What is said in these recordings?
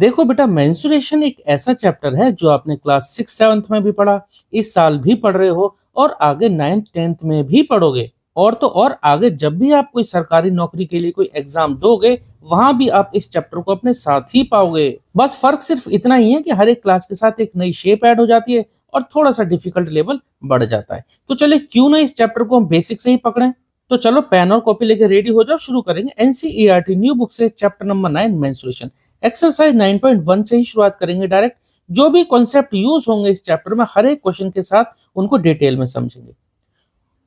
देखो बेटा, मेंस्ट्रुएशन एक ऐसा चैप्टर है जो आपने क्लास 6-7 में भी पढ़ा, इस साल भी पढ़ रहे हो और आगे 9th-10th में भी पढ़ोगे। और तो और आगे जब भी आप कोई सरकारी नौकरी के लिए कोई एग्जाम दोगे, वहां भी आप इस चैप्टर को अपने साथ ही पाओगे। बस फर्क सिर्फ इतना ही है कि हर एक क्लास के साथ एक नई शेप ऐड हो जाती है और थोड़ा सा डिफिकल्ट लेवल बढ़ जाता है। तो चलिए क्यों ना इस चैप्टर को हम बेसिक से ही पकड़ें। तो चलो पेन और कॉपी लेके रेडी हो जाओ, शुरू करेंगे एनसीईआरटी न्यू बुक से चैप्टर नंबर 9 मेंस्ट्रुएशन। एक्सरसाइज 9.1 से ही शुरुआत करेंगे डायरेक्ट। जो भी कॉन्सेप्ट यूज होंगे इस चैप्टर में, हर एक क्वेश्चन के साथ उनको डिटेल में समझेंगे।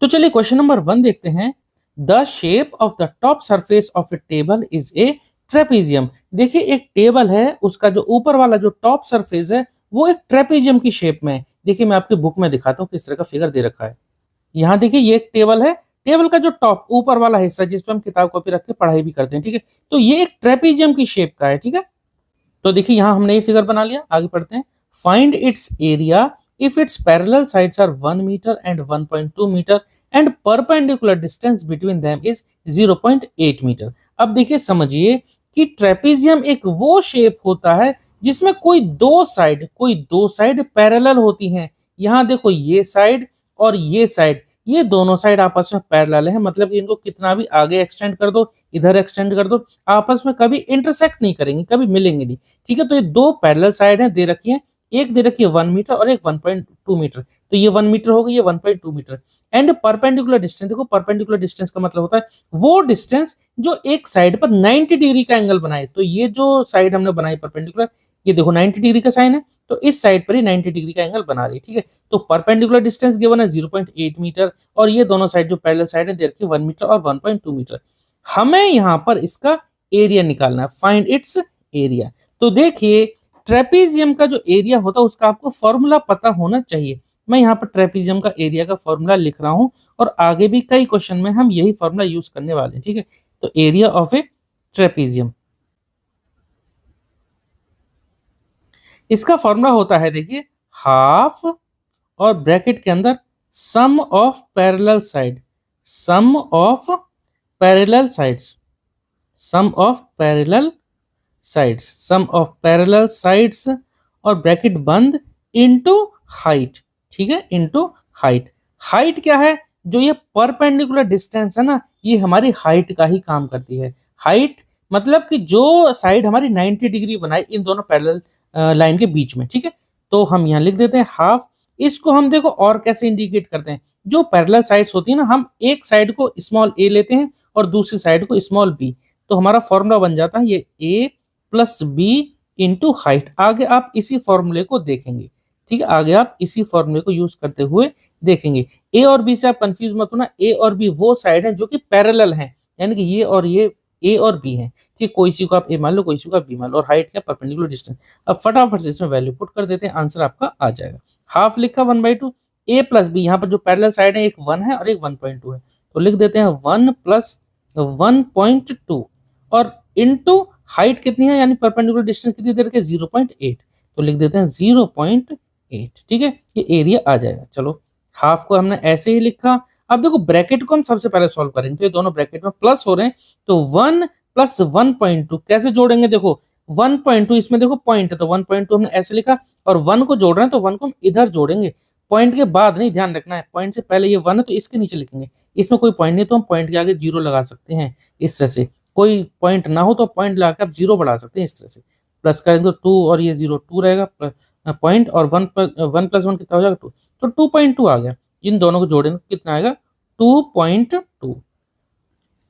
तो चलिए क्वेश्चन नंबर 1 देखते हैं। The shape of the top surface of A table is a trapezium. देखिए एक टेबल है, उसका जो ऊपर वाला जो टॉप सरफेस है वो एक ट्रेपीजियम की शेप में है। देखिए मैं आपकी बुक में दिखाता हूँ किस तरह का फिगर दे रखा है। यहाँ देखिए ये एक टेबल है, टेबल का जो टॉप ऊपर वाला हिस्सा जिस पे हम किताब कॉपी रख के पढ़ाई भी करते हैं, ठीक है। तो ये एक ट्रेपीजियम की शेप का है, ठीक है। तो देखिए यहाँ हमने ये फिगर बना लिया, आगे पढ़ते हैं। Find its area if its parallel sides are 1 metre and 1.2 metre and perpendicular distance between them is 0.8 metre. अब देखिए समझिए कि ट्रेपीजियम एक वो शेप होता है जिसमें कोई दो साइड पैरेलल होती हैं। यहाँ देखो ये साइड और ये साइड, ये दोनों साइड आपस में पैरेलल है, मतलब कि इनको कितना भी आगे एक्सटेंड कर दो, इधर एक्सटेंड कर दो, आपस में कभी इंटरसेक्ट नहीं करेंगे, कभी मिलेंगे नहीं, ठीक है। तो ये दो पैरेलल साइड हैं दे रखी हैं, एक दे रखी है 1 मीटर और एक 1.2 मीटर। तो ये 1 मीटर हो गई, ये 1.2 मीटर। एंड परपेंडिकुलर डिस्टेंस, देखो परपेंडिकुलर डिस्टेंस का मतलब होता है वो डिस्टेंस जो एक साइड पर 90 डिग्री का एंगल बनाए। तो ये जो साइड हमने बनाई परपेंडिकुलर, ये देखो 90 डिग्री का साइन है, तो इस साइड पर ही 90 डिग्री का एंगल बना रही है, ठीक है। तो परपेंडिकुलर डिस्टेंस गिवन है 0.8 मीटर और ये दोनों साइड जो पैरेलल साइड है दे रखी है 1 मीटर और 1.2 मीटर। हमें यहाँ पर इसका एरिया निकालना है, फाइंड इट्स एरिया। तो देखिए ट्रेपीजियम का जो एरिया होता है उसका आपको फॉर्मूला पता होना चाहिए। मैं यहाँ पर ट्रेपीजियम का एरिया का फॉर्मूला लिख रहा हूँ और आगे भी कई क्वेश्चन में हम यही फॉर्मूला यूज करने वाले हैं, ठीक है। तो एरिया ऑफ ए ट्रेपीजियम, इसका फॉर्मूला होता है देखिए हाफ और ब्रैकेट के अंदर sum of parallel side, sum of parallel sides, sum of parallel sides, sum of parallel sides और ब्रैकेट बंद इनटू हाइट, ठीक है, इनटू हाइट। हाइट क्या है? जो ये परपेंडिकुलर डिस्टेंस है ना, ये हमारी हाइट का ही काम करती है। हाइट मतलब कि जो साइड हमारी 90 डिग्री बनाई इन दोनों पैरेलल लाइन के बीच में, ठीक है। तो हम यहाँ लिख देते हैं हाफ। इसको हम देखो और कैसे इंडिकेट करते हैं, जो पैरेलल साइड्स होती है ना, हम एक साइड को स्मॉल a लेते हैं और दूसरी साइड को स्मॉल b। तो हमारा फॉर्मूला बन जाता है ये a plus b into height. आगे आप इसी फॉर्मूले को देखेंगे, ठीक है, आगे आप इसी फॉर्मूले को यूज करते हुए देखेंगे। a और b से आप कंफ्यूज मत होना, a और b वो साइड है जो कि पैरेलल है, यानी कि ये और ये a और b है, ठीक। कोई सी को आप a मान लो, कोई सी को आप b मान लो, और हाइट क्या परपेंडिकुलर डिस्टेंस। अब फटाफट से इसमें वैल्यू पुट कर देते हैं, आंसर आपका आ जाएगा। हाफ लिखा 1/2, a प्लस b, यहाँ पर जो पैरेलल साइड है एक 1 है और एक 1.2 है, तो लिख देते हैं 1 प्लस 1.2 और इनटू हाइट कितनी है, यानी परपेंडिकुलर डिस्टेंस कितनी दे रखी है 0.8, तो लिख देते हैं 0.8, ठीक है। ये एरिया आ जाएगा। चलो हाफ को हमने ऐसे ही लिखा। अब देखो ब्रैकेट को हम सबसे पहले सॉल्व करेंगे, तो ये दोनों ब्रैकेट में प्लस हो रहे हैं, तो 1 प्लस 1.2 कैसे जोड़ेंगे, देखो 1.2 इसमें देखो पॉइंट है, तो 1.2 हमने ऐसे लिखा और 1 को जोड़ रहे हैं तो 1 को हम इधर जोड़ेंगे, पॉइंट के बाद नहीं, ध्यान रखना है पॉइंट से पहले ये 1 है तो इसके नीचे लिखेंगे। इसमें कोई पॉइंट नहीं तो हम पॉइंट के आगे 0 लगा सकते हैं इस तरह से। कोई पॉइंट ना हो तो पॉइंट लगा के आप 0 बढ़ा सकते हैं इस तरह से। प्लस करेंगे तो 2 और ये 0 2 रहेगा पॉइंट, और 1 प्लस 1 कितना हो जाएगा 2, तो 2.2 आ गया। इन दोनों को जोड़ेंगे कितना आएगा 2.2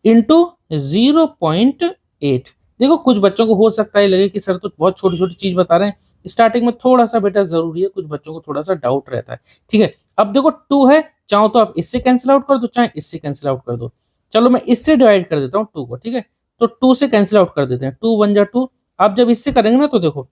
इंटू 0.8। देखो कुछ बच्चों को हो सकता है लगे कि सर तो बहुत छोटी छोटी चीज बता रहे हैं, स्टार्टिंग में थोड़ा सा बेटा जरूरी है, कुछ बच्चों को थोड़ा सा डाउट रहता है, ठीक है। अब देखो 2 है, चाहो तो आप इससे कैंसिल आउट कर दो, चाहे इससे कैंसिल आउट कर दो। चलो मैं इससे डिवाइड कर देता हूँ 2 को, ठीक है। तो 2 से कैंसिल आउट कर देते हैं, 2 1 जा 2। आप जब इससे करेंगे ना तो देखो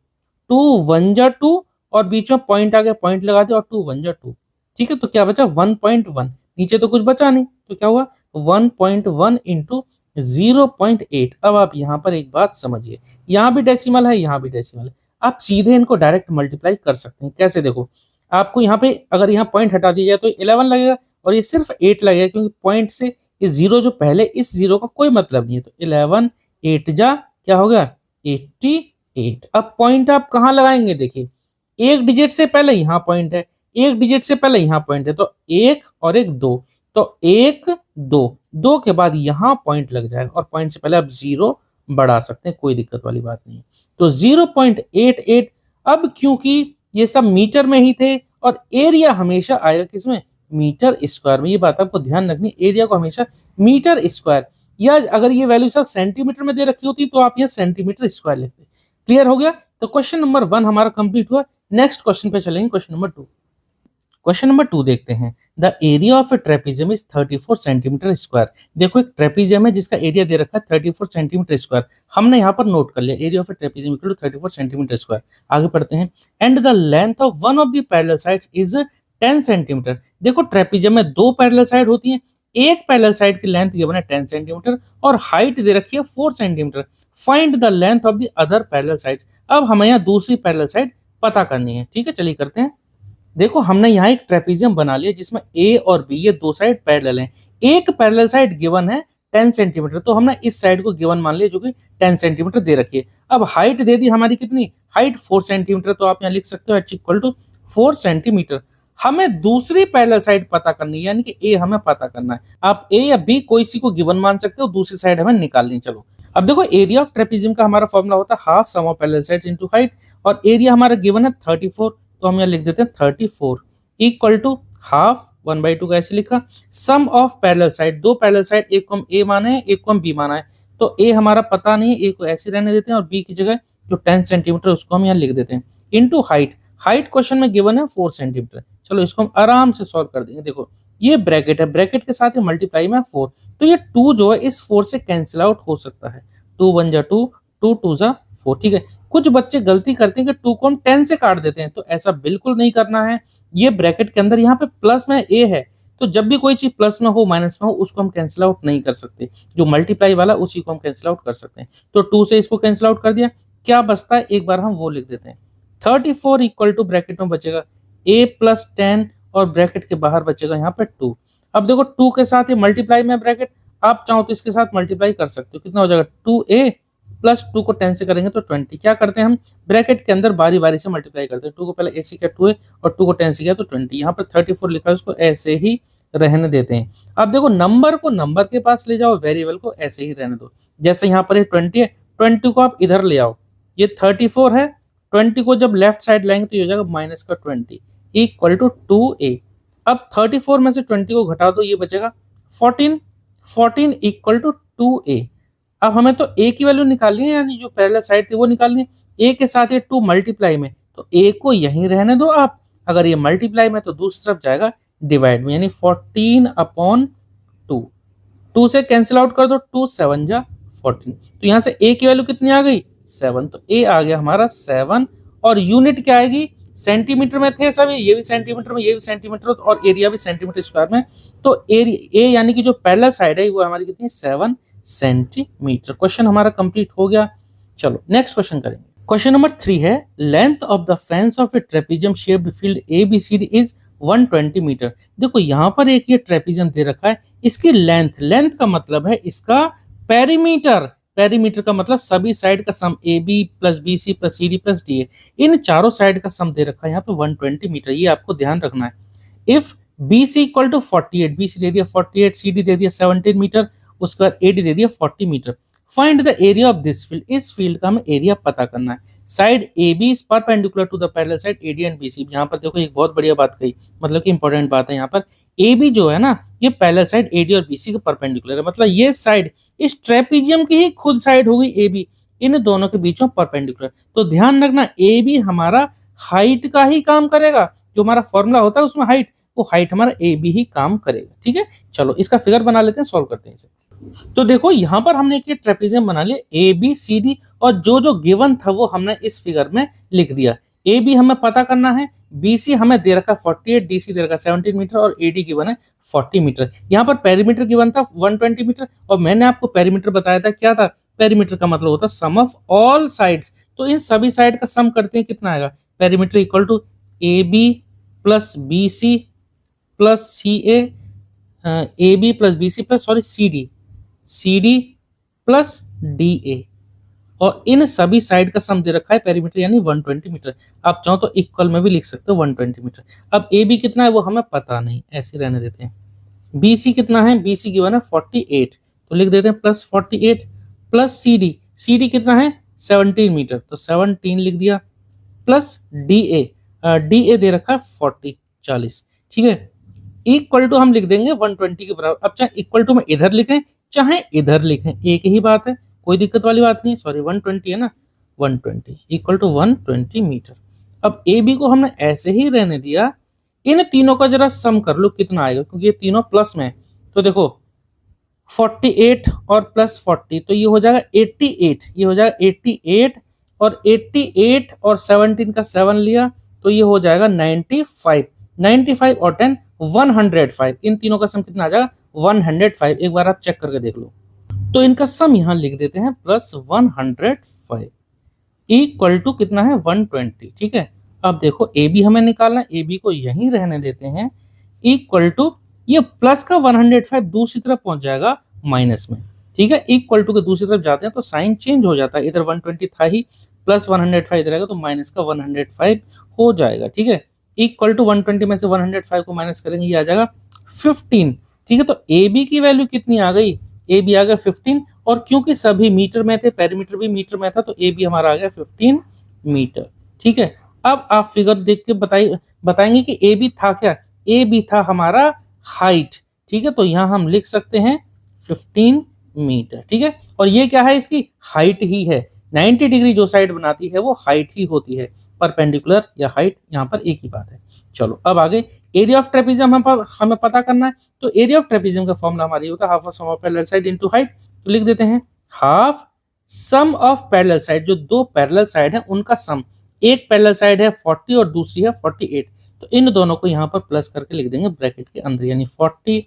2 1 जा 2 और बीच में पॉइंट आ गया, पॉइंट लगा दिया और 2 1 जा 2, ठीक है। तो क्या बचा 1.1, नीचे तो कुछ बचा नहीं, तो क्या हुआ 1.1 इंटू 0.8। अब आप यहाँ पर एक बात समझिए, यहाँ भी डेसिमल है, यहाँ भी डेसिमल है, आप सीधे इनको डायरेक्ट मल्टीप्लाई कर सकते हैं। कैसे, देखो आपको यहाँ पे अगर यहाँ पॉइंट हटा दिया जाए तो 11 लगेगा और ये सिर्फ 8 लगेगा, क्योंकि पॉइंट से इस 0 जो पहले, इस 0 का कोई मतलब नहीं है। तो 11 8 जा क्या हो गया 82, 8। अब पॉइंट आप कहाँ लगाएंगे, देखिए एक डिजिट से पहले यहाँ पॉइंट है, एक डिजिट से पहले यहाँ पॉइंट है, तो एक और एक दो, तो एक दो, दो के बाद यहाँ पॉइंट लग जाएगा और पॉइंट से पहले आप जीरो बढ़ा सकते हैं, कोई दिक्कत वाली बात नहीं है। तो 0.88। अब क्योंकि ये सब मीटर में ही थे और एरिया हमेशा आएगा किसमें, मीटर स्क्वायर में, ये बात आपको ध्यान रखनी, एरिया को हमेशा मीटर स्क्वायर, या अगर ये वैल्यू सब सेंटीमीटर में दे रखी होती तो आप यहाँ सेंटीमीटर स्क्वायर लिखते। क्लियर हो गया। तो क्वेश्चन नंबर 1 हमारा कंप्लीट हुआ। नेक्स्ट क्वेश्चन पे चलेंगे, क्वेश्चन नंबर 2। क्वेश्चन नंबर 2 देखते हैं। The area of a trapezium is 34 centimetre square. देखो एक ट्रेपीजियम है जिसका एरिया दे रखा है 34 सेंटीमीटर स्क्वायर, हमने यहाँ पर नोट कर लिया area of a trapezium equal to 34 centimetre square. आगे पढ़ते हैं। And the length of one of the parallel sides is 10 centimetre. देखो ट्रेपीजियम में दो पैरेलल साइड होती हैं, एक पैरेलल साइड की लेंथ गिवन है 10 सेंटीमीटर और हाइट दे रखी है 4 centimetre. Find the length of the other parallel sides. अब हमें यहाँ दूसरी पैरेलल साइड पता करनी है, ठीक है चलिए करते हैं। देखो हमने यहाँ एक ट्रेपीजियम बना लिया जिसमें ए और बी ये दो साइड पैरेलल हैं, एक पैरेलल साइड गिवन है 10 सेंटीमीटर, तो हमने इस साइड को गिवन मान लिया जो कि 10 सेंटीमीटर दे रखी है। अब हाइट दे दी हमारी कितनी, हाइट 4 सेंटीमीटर, तो आप यहाँ लिख सकते हो h इक्वल टू 4 सेंटीमीटर। हमें दूसरी पैरेलल साइड पता करनी है, यानी कि ए हमें पता करना है। आप ए या बी कोई सी को गिवन मान सकते हो, दूसरी साइड हमें निकालनी। चलो अब देखो एरिया ऑफ ट्रेपीजियम का हमारा फॉर्मूला होता है half sum of parallel sides into height, और एरिया हमारा गिवन है 34, तो हम यहाँ लिख देते हैं 34 इक्वल टू हाफ 1/2 का ऐसे लिखा, सम ऑफ पैरेलल साइड, दो पैरेलल साइड, एक को हम ए माना है एक को हम बी माना है, तो ए हमारा पता नहीं है, ए को ऐसे रहने देते हैं और बी की जगह जो 10 सेंटीमीटर उसको हम यहाँ लिख देते हैं इनटू हाइट। हाइट क्वेश्चन में गिवन है 4 सेंटीमीटर। चलो इसको हम आराम से सॉल्व कर देंगे। देखो ये ब्रैकेट है, ब्रैकेट के साथ मल्टीप्लाई में 4, तो ये 2 जो है इस 4 से कैंसिल आउट हो सकता है, 2 1 जा 2, 2 2 जा 4, ठीक है। कुछ बच्चे गलती करते हैं कि 2 को हम 10 से काट देते हैं, तो ऐसा बिल्कुल नहीं करना है। ये ब्रैकेट के अंदर यहाँ पे प्लस में ए है, तो जब भी कोई चीज प्लस में हो माइनस में हो उसको हम कैंसिल आउट नहीं कर सकते, जो मल्टीप्लाई वाला उसी को हम कैंसिल आउट कर सकते हैं। तो 2 से इसको कैंसिल आउट कर दिया, क्या बचता है एक बार हम वो लिख देते हैं। 34 इक्वल टू ब्रैकेट में बचेगा a प्लस 10 और ब्रैकेट के बाहर बचेगा यहाँ पे 2। अब देखो 2 के साथ ये मल्टीप्लाई में ब्रैकेट, आप चाहो तो इसके साथ मल्टीप्लाई कर सकते हो, कितना हो जाएगा 2a प्लस 2 को 10 से करेंगे तो 20। क्या करते हैं हम ब्रैकेट के अंदर बारी बारी से मल्टीप्लाई करते हैं, 2 को पहले a से किया 2a और 2 को 10 से किया तो 20। यहाँ पर 34 लिखा है उसको ऐसे ही रहने देते हैं। अब देखो नंबर को नंबर के पास ले जाओ, वेरिएबल को ऐसे ही रहने दो। जैसे यहाँ पर 20 है, 20 को आप इधर ले आओ, ये 34 है, 20 को जब लेफ्ट साइड लाएंगे तो ये हो जाएगा माइनस का 20 इक्वल टू 2a। अब 34 में से 20 को घटा दो, ये बचेगा 14, 14 इक्वल टू 2a। अब हमें तो a की वैल्यू निकालनी है, यानी जो पैरेलल साइड थी वो निकालनी है। a के साथ ये 2 मल्टीप्लाई में, तो a को यहीं रहने दो आप, अगर ये मल्टीप्लाई में तो दूसरी तरफ जाएगा डिवाइड में, यानी 14/2। 2 से कैंसिल आउट कर दो, 2 7 जा 14, तो यहाँ से a की वैल्यू कितनी आ गई 7, तो a आ गया हमारा 7। और यूनिट क्या आएगी, सेंटीमीटर में थे सभी, ये भी सेंटीमीटर में ये भी सेंटीमीटर और एरिया भी सेंटीमीटर स्क्वायर में, तो एरिया ए यानी कि जो पैरेलल साइड है वो हमारी कितनी 7 सेंटीमीटर। क्वेश्चन हमारा कंप्लीट हो गया। चलो नेक्स्ट क्वेश्चन करेंगे। क्वेश्चन नंबर 3 है length of the fence of a trapezium shaped field ABCD is 120 metre. देखो यहाँ पर एक ये ट्रेपीजियम दे रखा है, इसकी लेंथ, लेंथ का मतलब है इसका पेरीमीटर, पेरीमीटर का मतलब सभी साइड का सम AB plus BC plus CD plus DA, इन चारों साइड का सम दे रखा है यहाँ पे 120 मीटर, ये आपको ध्यान रखना है। If BC equal to 48, BC दे दिया 48, CD दे दिया 17 मीटर, उसके बाद AD दे दिया 40 metre. Find the area of this field, इस फील्ड का हमें एरिया पता करना है। Side AB is perpendicular to the parallel side AD and BC। यहाँ पर देखो एक बहुत बढ़िया बात कही, मतलब कि इंपॉर्टेंट बात है यहाँ पर, AB जो है ना ये पैरेलल साइड AD और BC के परपेंडिकुलर है, मतलब ये साइड इस ट्रेपीजियम की ही खुद साइड हो गई AB, इन दोनों के बीच में परपेंडिकुलर। तो ध्यान रखना AB हमारा हाइट का ही काम करेगा, जो हमारा फॉर्मूला होता है उसमें हाइट, वो हाइट हमारा AB ही काम करेगा, ठीक है। चलो इसका फिगर बना लेते हैं, सॉल्व करते हैं इसे। तो देखो यहाँ पर हमने एक ट्रेपीजियम बना लिया ABCD, और जो जो गिवन था वो हमने इस फिगर में लिख दिया। AB हमें पता करना है, BC हमें दे रखा 48, DC दे रखा 17 मीटर और AD गिवन है 40 मीटर। यहाँ पर पेरीमीटर गिवन था 120 मीटर, और मैंने आपको पेरीमीटर बताया था, क्या था पेरीमीटर का मतलब होता है सम ऑफ ऑल साइड्स, तो इन सभी साइड का सम करते हैं कितना आएगा, perimeter equal to AB plus BC plus CA, AB plus BC plus CD plus DA, और इन सभी साइड का सम दे रखा है पेरीमीटर यानी 120 मीटर। आप चाहो तो इक्वल में भी लिख सकते हो 120 मीटर। अब ए बी कितना है वो हमें पता नहीं, ऐसे रहने देते हैं। बी सी कितना है, बी सी गिवन है 48, तो लिख देते हैं plus 48 plus C D, C D कितना है 17 मीटर, तो 17 लिख दिया, plus D A, D A दे रखा है 40, ठीक है। इक्वल टू हम लिख देंगे 120 के बराबर। अब चाहे इक्वल टू में इधर लिखें चाहे इधर लिखें, एक ही बात है, कोई दिक्कत वाली बात नहीं। सॉरी 120 है ना, 120 इक्वल टू 120 मीटर। अब ए बी को हमने ऐसे ही रहने दिया, इन तीनों का जरा सम कर लो कितना आएगा, क्योंकि ये तीनों प्लस में है। तो देखो 48 और प्लस 40 तो ये हो जाएगा 88, ये हो जाएगा 88, और 88 और 17 का 7 लिया तो ये हो जाएगा 95, 95 और 10 105। इन तीनों का सम कितना आ जाएगा 105। एक बार आप चेक करके देख लो। तो इनका सम यहां लिख देते हैं प्लस 105 इक्वल टू कितना है 120, ठीक है। अब देखो ए बी हमें निकालना है, ए बी को यहीं रहने देते हैं, इक्वल टू ये प्लस का 105 दूसरी तरफ पहुंच जाएगा माइनस में, ठीक है। इक्वल टू के दूसरी तरफ जाते हैं तो साइन चेंज हो जाता है, इधर 120 था ही, प्लस 105 इधर आएगा तो माइनस का 105 हो जाएगा, ठीक है। इक्वल टू 120 में से 105 को माइनस करेंगे, ये आ जाएगा 15, ठीक है। तो ए बी की वैल्यू कितनी आ गई, ए बी आ गया 15, और क्योंकि सभी मीटर में थे, पेरीमीटर भी मीटर में था, तो ए बी हमारा आ गया 15 मीटर, ठीक है। अब आप फिगर देख के बताएंगे कि ए बी था क्या, ए बी था हमारा हाइट, ठीक है। तो यहां हम लिख सकते हैं 15 मीटर, ठीक है। और ये क्या है, इसकी हाइट ही है, 90 डिग्री जो साइड बनाती है वो हाइट ही होती है, परपेंडिकुलर या हाइट यहाँ पर एक ही बात है। चलो अब आगे एरिया ऑफ ट्रेपेजियम हमें पता करना है। तो एरिया ऑफ ट्रेपेजियम का फॉर्मूला हमारी होता है half of sum of parallel side into height. तो लिख देते हैं half sum of parallel side, जो दो पैरेलल साइड है उनका सम, एक पैरेलल साइड है 40 और दूसरी है 48, तो इन दोनों को यहाँ पर प्लस करके लिख देंगे ब्रैकेट के अंदर, यानी 40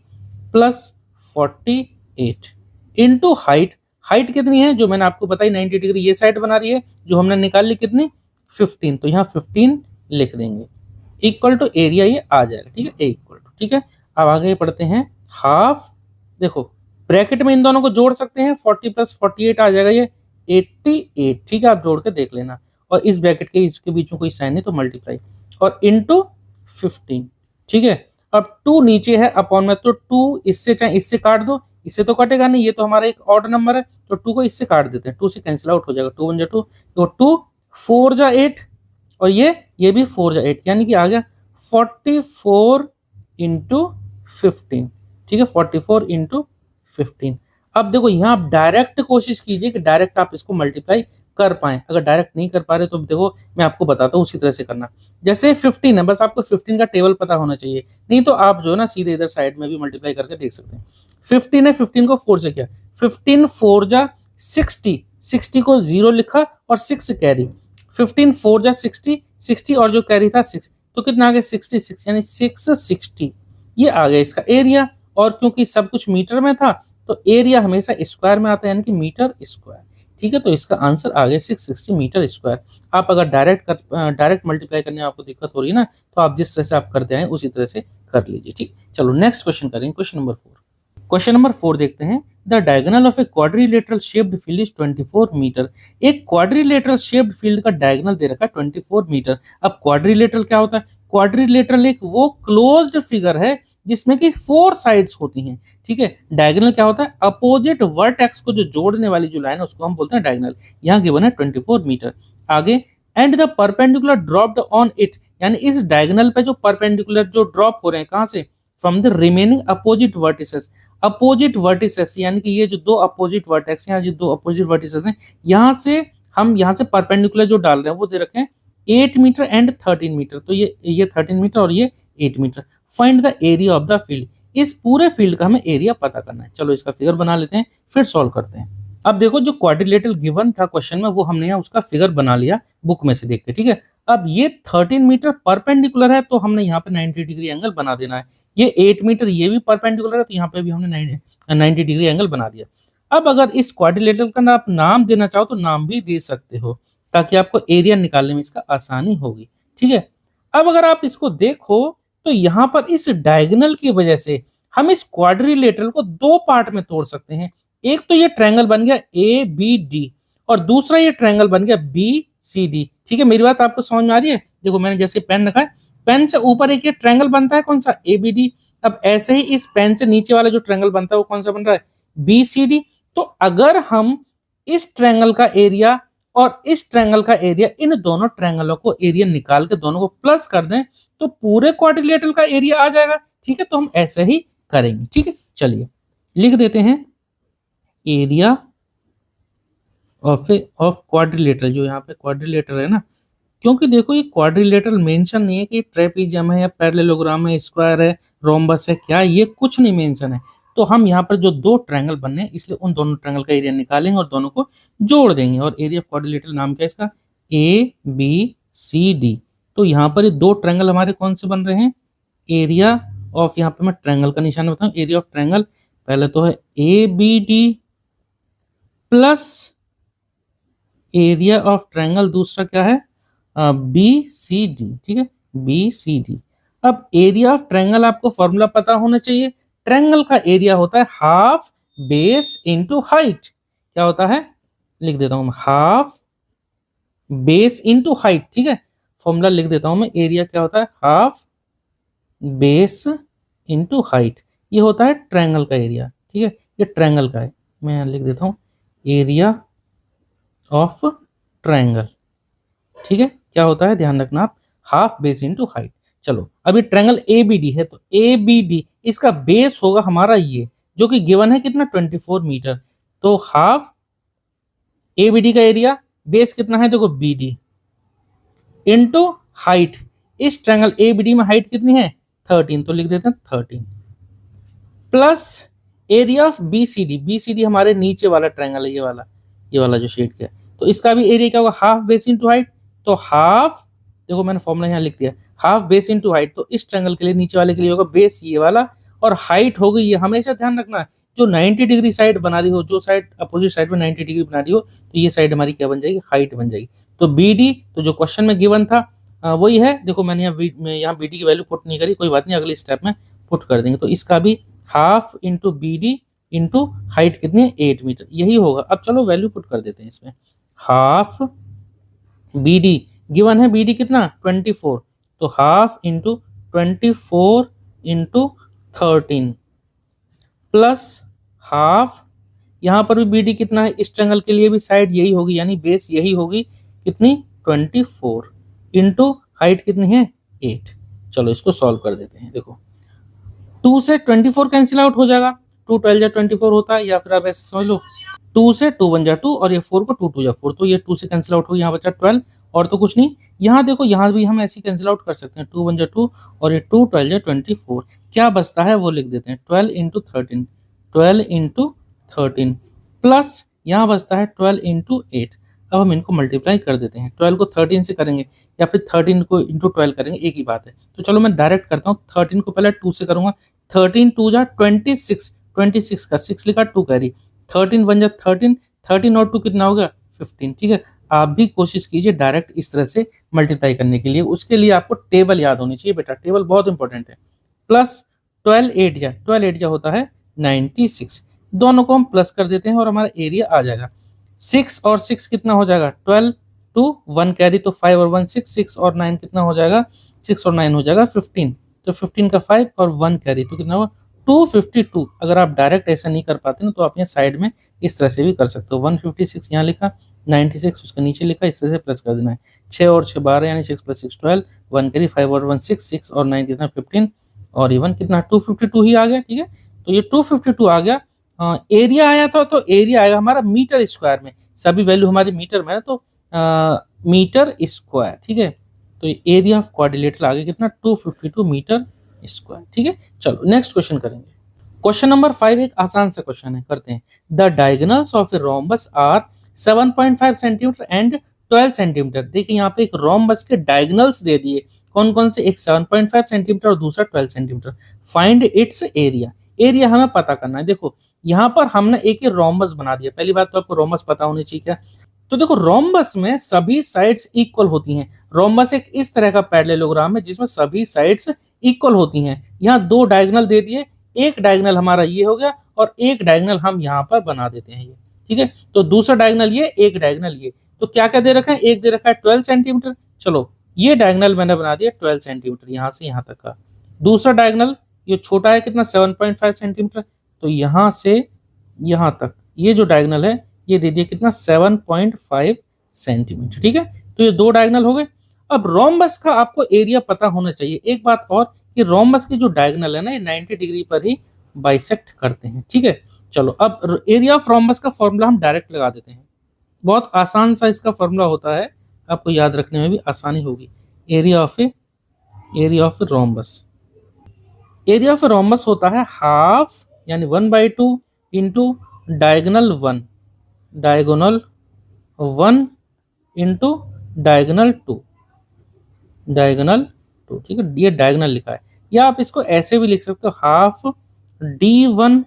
प्लस 48 इनटू हाइट। हाइट कितनी है जो मैंने आपको बताई 90 डिग्री ये साइड बना रही है, जो हमने निकाल ली कितनी 15, तो यहाँ 15 लिख देंगे, इक्वल टू एरिया ये आ जाएगा, ठीक है, इक्वल टू, ठीक है। अब आगे पढ़ते हैं हाफ, देखो ब्रैकेट में इन दोनों को जोड़ सकते हैं, 40 प्लस 48 आ जाएगा ये 88, ठीक है, आप जोड़ के देख लेना। और इस ब्रैकेट के इसके बीच में कोई साइन नहीं तो मल्टीप्लाई, और इनटू 15, ठीक है। अब 2 नीचे है अपॉन में, तो 2 इससे चाहे इससे काट दो, इससे तो कटेगा नहीं, ये तो हमारा एक ऑड नंबर है, तो 2 को इससे काट देते हैं, 2 से कैंसिल आउट हो जाएगा, 2 1 जा 2, तो 2 4 जा 8, और ये भी 4 जा 8, यानी कि आ गया 44 इंटू 15, ठीक है, 44 इंटू 15। अब देखो यहाँ आप डायरेक्ट कोशिश कीजिए कि डायरेक्ट आप इसको मल्टीप्लाई कर पाए, अगर डायरेक्ट नहीं कर पा रहे तो देखो मैं आपको बताता हूँ उसी तरह से करना। जैसे 15 है, बस आपको 15 का टेबल पता होना चाहिए, नहीं तो आप जो है ना सीधे इधर साइड में भी मल्टीप्लाई करके देख सकते हैं। 15 है, 15 को 4 से किया, 15 4 जा 60, 60 को 0 लिखा और 6 कैरी, 15 4 जा 60, 60 और जो कैरी था 6, तो कितना आ गया 66, यानी 660 ये आ गया इसका एरिया। और क्योंकि सब कुछ मीटर में था तो एरिया हमेशा स्क्वायर में आता है, यानी कि मीटर स्क्वायर, ठीक है। तो इसका आंसर आ गया 660 मीटर स्क्वायर। आप अगर डायरेक्ट मल्टीप्लाई करने में आपको दिक्कत हो रही है ना, तो आप जिस तरह से आप करते हैं उसी तरह से कर लीजिए, ठीक। चलो नेक्स्ट क्वेश्चन करेंगे, क्वेश्चन नंबर 4। क्वेश्चन नंबर 4 देखते हैं, the diagonal of a quadrilateral shaped field is 24 metre. एक क्वाड्रिलेटरल शेप्ड फील्ड का डायगोनल दे रखा है 24 मीटर। अब क्वाड्रिलेटरल क्या होता है, क्वाड्रिलेटरल एक वो क्लोज्ड फिगर है जिसमें कि 4 साइड्स होती हैं, ठीक है। डायगोनल क्या होता है, अपोजिट वर्टेक्स को जो जोड़ने वाली जो लाइन है उसको हम बोलते हैं डायगोनल। यहाँ गिवन है 24 मीटर। आगे and the perpendicular dropped on it, यानी इस डायगोनल पे जो परपेंडिकुलर जो ड्रॉप हो रहे हैं कहां से, from the remaining opposite vertices. Opposite vertices यानी कि ये जो दो अपोजिट वर्टेक्स हैं, जो दो अपोजिट वर्टिसेस हैं, यहाँ से परपेंडिकुलर जो डाल रहे हैं वो दे रखे हैं 8 मीटर एंड 13 मीटर। तो ये 13 मीटर और ये 8 metre. Find the area of the field, इस पूरे फील्ड का हमें एरिया पता करना है। चलो इसका फिगर बना लेते हैं फिर सॉल्व करते हैं। अब देखो जो क्वाड्रिलेटरल गिवन था क्वेश्चन में वो हमने यहाँ उसका फिगर बना लिया बुक में से देख के, ठीक है। अब ये 13 मीटर परपेंडिकुलर है तो हमने यहाँ पे 90 डिग्री एंगल बना देना है। ये 8 मीटर ये भी परपेंडिकुलर है तो यहाँ पे भी हमने 90 डिग्री एंगल बना दिया। अब अगर इस क्वाड्रिलेटरल का आप नाम देना चाहो तो नाम भी दे सकते हो ताकि आपको एरिया निकालने में इसका आसानी होगी, ठीक है। अब अगर आप इसको देखो तो यहाँ पर इस डायगोनल की वजह से हम इस क्वाड्रिलेटरल को 2 पार्ट में तोड़ सकते हैं। एक तो ये ट्रायंगल बन गया ABD और दूसरा ये ट्रायंगल बन गया BCD। ठीक है, मेरी बात आपको समझ में आ रही है? देखो मैंने जैसे पेन रखा है, पेन से ऊपर एक ये ट्रायंगल बनता है कौन सा, ABD। अब ऐसे ही इस पेन से नीचे वाला जो ट्रायंगल बनता है वो कौन सा बन रहा है, BCD। तो अगर हम इस ट्रायंगल का एरिया और इस ट्रायंगल का एरिया, इन दोनों ट्रायंगलों को एरिया निकाल के दोनों को प्लस कर दें तो पूरे क्वाड्रिलेटरल का एरिया आ जाएगा। ठीक है, तो हम ऐसे ही करेंगे। ठीक है, चलिए लिख देते हैं एरिया ऑफ क्वाड्रिलेटरल। जो यहाँ पे क्वाड्रिलेटरल है ना, क्योंकि देखो ये क्वाड्रिलेटरल मेंशन नहीं है कि ट्रेपीजियम है या पैरेललोग्राम है, स्क्वायर है, रोम्बस है, क्या ये कुछ नहीं मेंशन है। तो हम यहाँ पर जो दो ट्रायंगल बनने हैं इसलिए उन दोनों ट्रायंगल का एरिया निकालेंगे और दोनों को जोड़ देंगे। और एरिया ऑफ क्वाड्रिलेटरल नाम क्या है इसका, ABCD। तो यहाँ पर ये दो ट्रायंगल हमारे कौन से बन रहे हैं, एरिया ऑफ, यहाँ पे मैं ट्रायंगल का निशान बताऊं, एरिया ऑफ ट्रायंगल पहले तो है ABD plus area of triangle दूसरा क्या है, BCD। ठीक है, BCD। अब एरिया ऑफ ट्रायंगल आपको फॉर्मूला पता होना चाहिए। ट्रायंगल का एरिया होता है हाफ बेस इंटू हाइट। क्या होता है, लिख देता हूं मैं, हाफ बेस इंटू हाइट। ठीक है, फॉर्मूला लिख देता हूं मैं, एरिया क्या होता है, हाफ बेस इंटू हाइट। ये होता है ट्रायंगल का एरिया। ठीक है, ये ट्रायंगल का है, मैं यहाँ लिख देता हूं एरिया ऑफ ट्रायंगल। ठीक है, क्या होता है ध्यान रखना आप, हाफ बेस इंटू हाइट। चलो अभी ट्रायंगल ABD है तो ABD इसका बेस होगा हमारा ये, जो कि गिवन है कितना, 24 मीटर। तो हाफ ABD का एरिया, बेस कितना है देखो BD, इंटू हाइट। इस ट्रायंगल ABD में हाइट कितनी है 13, तो लिख देते हैं 13 plus area of BCD। BCD हमारे नीचे वाला ट्रायंगल है, ये वाला जो शेड किया, तो इसका भी एरिया क्या होगा, हाफ बेस इंटू हाइट। तो हाफ, देखो मैंने फॉर्मूला यहाँ लिख दिया, हाफ बेस इंटू हाइट। तो इस ट्रायंगल के लिए नीचे वाले के लिए होगा बेस ये वाला और हाइट होगी ये। हमेशा ध्यान रखना जो 90 डिग्री साइड बना रही हो, जो साइड अपोजिट साइड में 90 डिग्री बना रही हो, तो ये साइड हमारी क्या बन जाएगी, हाइट बन जाएगी। तो BD तो जो क्वेश्चन में गिवन था वही है। देखो मैंने यहाँ BD की वैल्यू पुट नहीं करी, कोई बात नहीं, अगले स्टेप में पुट कर देंगे। तो इसका भी half into BD into height कितनी है 8 मीटर, यही होगा। अब चलो वैल्यू पुट कर देते हैं इसमें, हाफ BD गिवन है, BD कितना 24, तो half into 24 into 13 plus half, यहाँ पर भी BD कितना है, इस ट्रायंगल के लिए भी साइड यही होगी, यानी बेस यही होगी, कितनी 24 इंटू हाइट कितनी है 8। चलो इसको सॉल्व कर देते हैं। देखो 2 से 24 कैंसिल आउट हो जाएगा, 2 12 जा 24 होता है, या फिर आप ऐसे समझ लो 2 से 2 1 जा 2 और ये 4 को 2 2 जा 4, तो ये 2 से कैंसिल आउट हो, यहाँ बचा 12 और तो कुछ नहीं। यहाँ देखो यहाँ भी हम ऐसे कैंसिल आउट कर सकते हैं, 2 1 जा 2 और ये 2 12 जा 24, क्या बचता है वो लिख देते हैं 12 इंटू 13, 12 इंटू 13 प्लस यहाँ बचता है 12 इंटू 8। अब हम इनको मल्टीप्लाई कर देते हैं, 12 को 13 से करेंगे या फिर 13 को इंटू 12 करेंगे, एक ही बात है। तो चलो मैं डायरेक्ट करता हूँ, 13 को पहले 2 से करूंगा, 13 2 जा 26, 26 का 6 लिखा 2 कैरी, 13 1 जा 13, 13 और 2 कितना होगा 15। ठीक है, आप भी कोशिश कीजिए डायरेक्ट इस तरह से मल्टीप्लाई करने के लिए, उसके लिए आपको टेबल याद होनी चाहिए बेटा, टेबल बहुत इंपॉर्टेंट है। प्लस 12 8 जा होता है 96, दोनों को हम प्लस कर देते हैं और हमारा एरिया आ जाएगा। 6 और 6 कितना हो जाएगा 12, 2 1 कैरी तो 5 और 1 6, 6 और 9 कितना हो जाएगा, 6 और 9 हो जाएगा 15, तो 15 का 5 और 1 कैरी तो कितना होगा 252। अगर आप डायरेक्ट ऐसा नहीं कर पाते ना तो आप यहाँ साइड में इस तरह से भी कर सकते हो, 156 यहाँ लिखा, 96 उसके नीचे लिखा, इस तरह से प्लस कर देना है। 6 और 6 12 यानी 6 + 6 12, 1 कैरी 5 और 1 6, 6 और 9 कितना 15 और इवन कितना 252 ही आ गया। ठीक है, तो ये 252 आ गया। एरिया आया था तो एरिया आएगा हमारा मीटर स्क्वायर में, सभी वैल्यू हमारी मीटर में है तो मीटर स्क्वायर। ठीक है, तो एरिया ऑफ क्वाड्रिलेटरल आ गया कितना 252 मीटर स्क्वायर। ठीक है, चलो नेक्स्ट क्वेश्चन करेंगे। क्वेश्चन नंबर 5 एक आसान सा क्वेश्चन है, करते हैं। The diagonals of a rhombus are 7.5 centimetre and 12 centimetre. देखिए यहाँ पे एक रोम्बस के डायगोनल्स दे दिए, कौन कौन से, एक 7.5 सेंटीमीटर और दूसरा 12 centimetre. Find its area, area हमें पता करना है। देखो यहाँ पर हमने एक ही रोम्बस बना दिया, पहली बात तो आपको रोम्बस पता होनी चाहिए क्या। तो देखो रोम्बस में सभी साइड्स इक्वल होती हैं, रोम्बस एक इस तरह का पैरेललोग्राम है जिसमें सभी साइड्स इक्वल होती हैं। यहाँ दो डायगोनल दे दिए, एक डायगोनल हमारा ये हो गया और एक डायगोनल हम यहाँ पर बना देते हैं, ठीक है। तो दूसरा डायगोनल ये, एक डायगोनल ये, तो क्या क्या दे रखा है, एक दे रखा है 12 सेंटीमीटर। चलो ये डायगोनल मैंने बना दिया 12 सेंटीमीटर यहां से यहां तक का। दूसरा डायगोनल ये छोटा है कितना 7.5 सेंटीमीटर, तो यहां से यहां तक ये जो डायगोनल है ये दे दिया कितना 7.5 सेंटीमीटर। ठीक है, तो ये दो डायगोनल हो गए। अब रोम्बस का आपको एरिया पता होना चाहिए। एक बात और, कि रोम्बस की जो डायगोनल है ना ये 90 डिग्री पर ही बाइसेक्ट करते हैं। ठीक है, चलो अब एरिया ऑफ रोम्बस का फॉर्मूला हम डायरेक्ट लगा देते हैं। बहुत आसान सा इसका फॉर्मूला होता है, आपको याद रखने में भी आसानी होगी। Area of rhombus, area of rhombus होता है हाफ यानी 1/2 into diagonal 1, diagonal 1 into diagonal 2, diagonal 2। ठीक है, ये डायगोनल लिखा है, या आप इसको ऐसे भी लिख सकते हो हाफ D1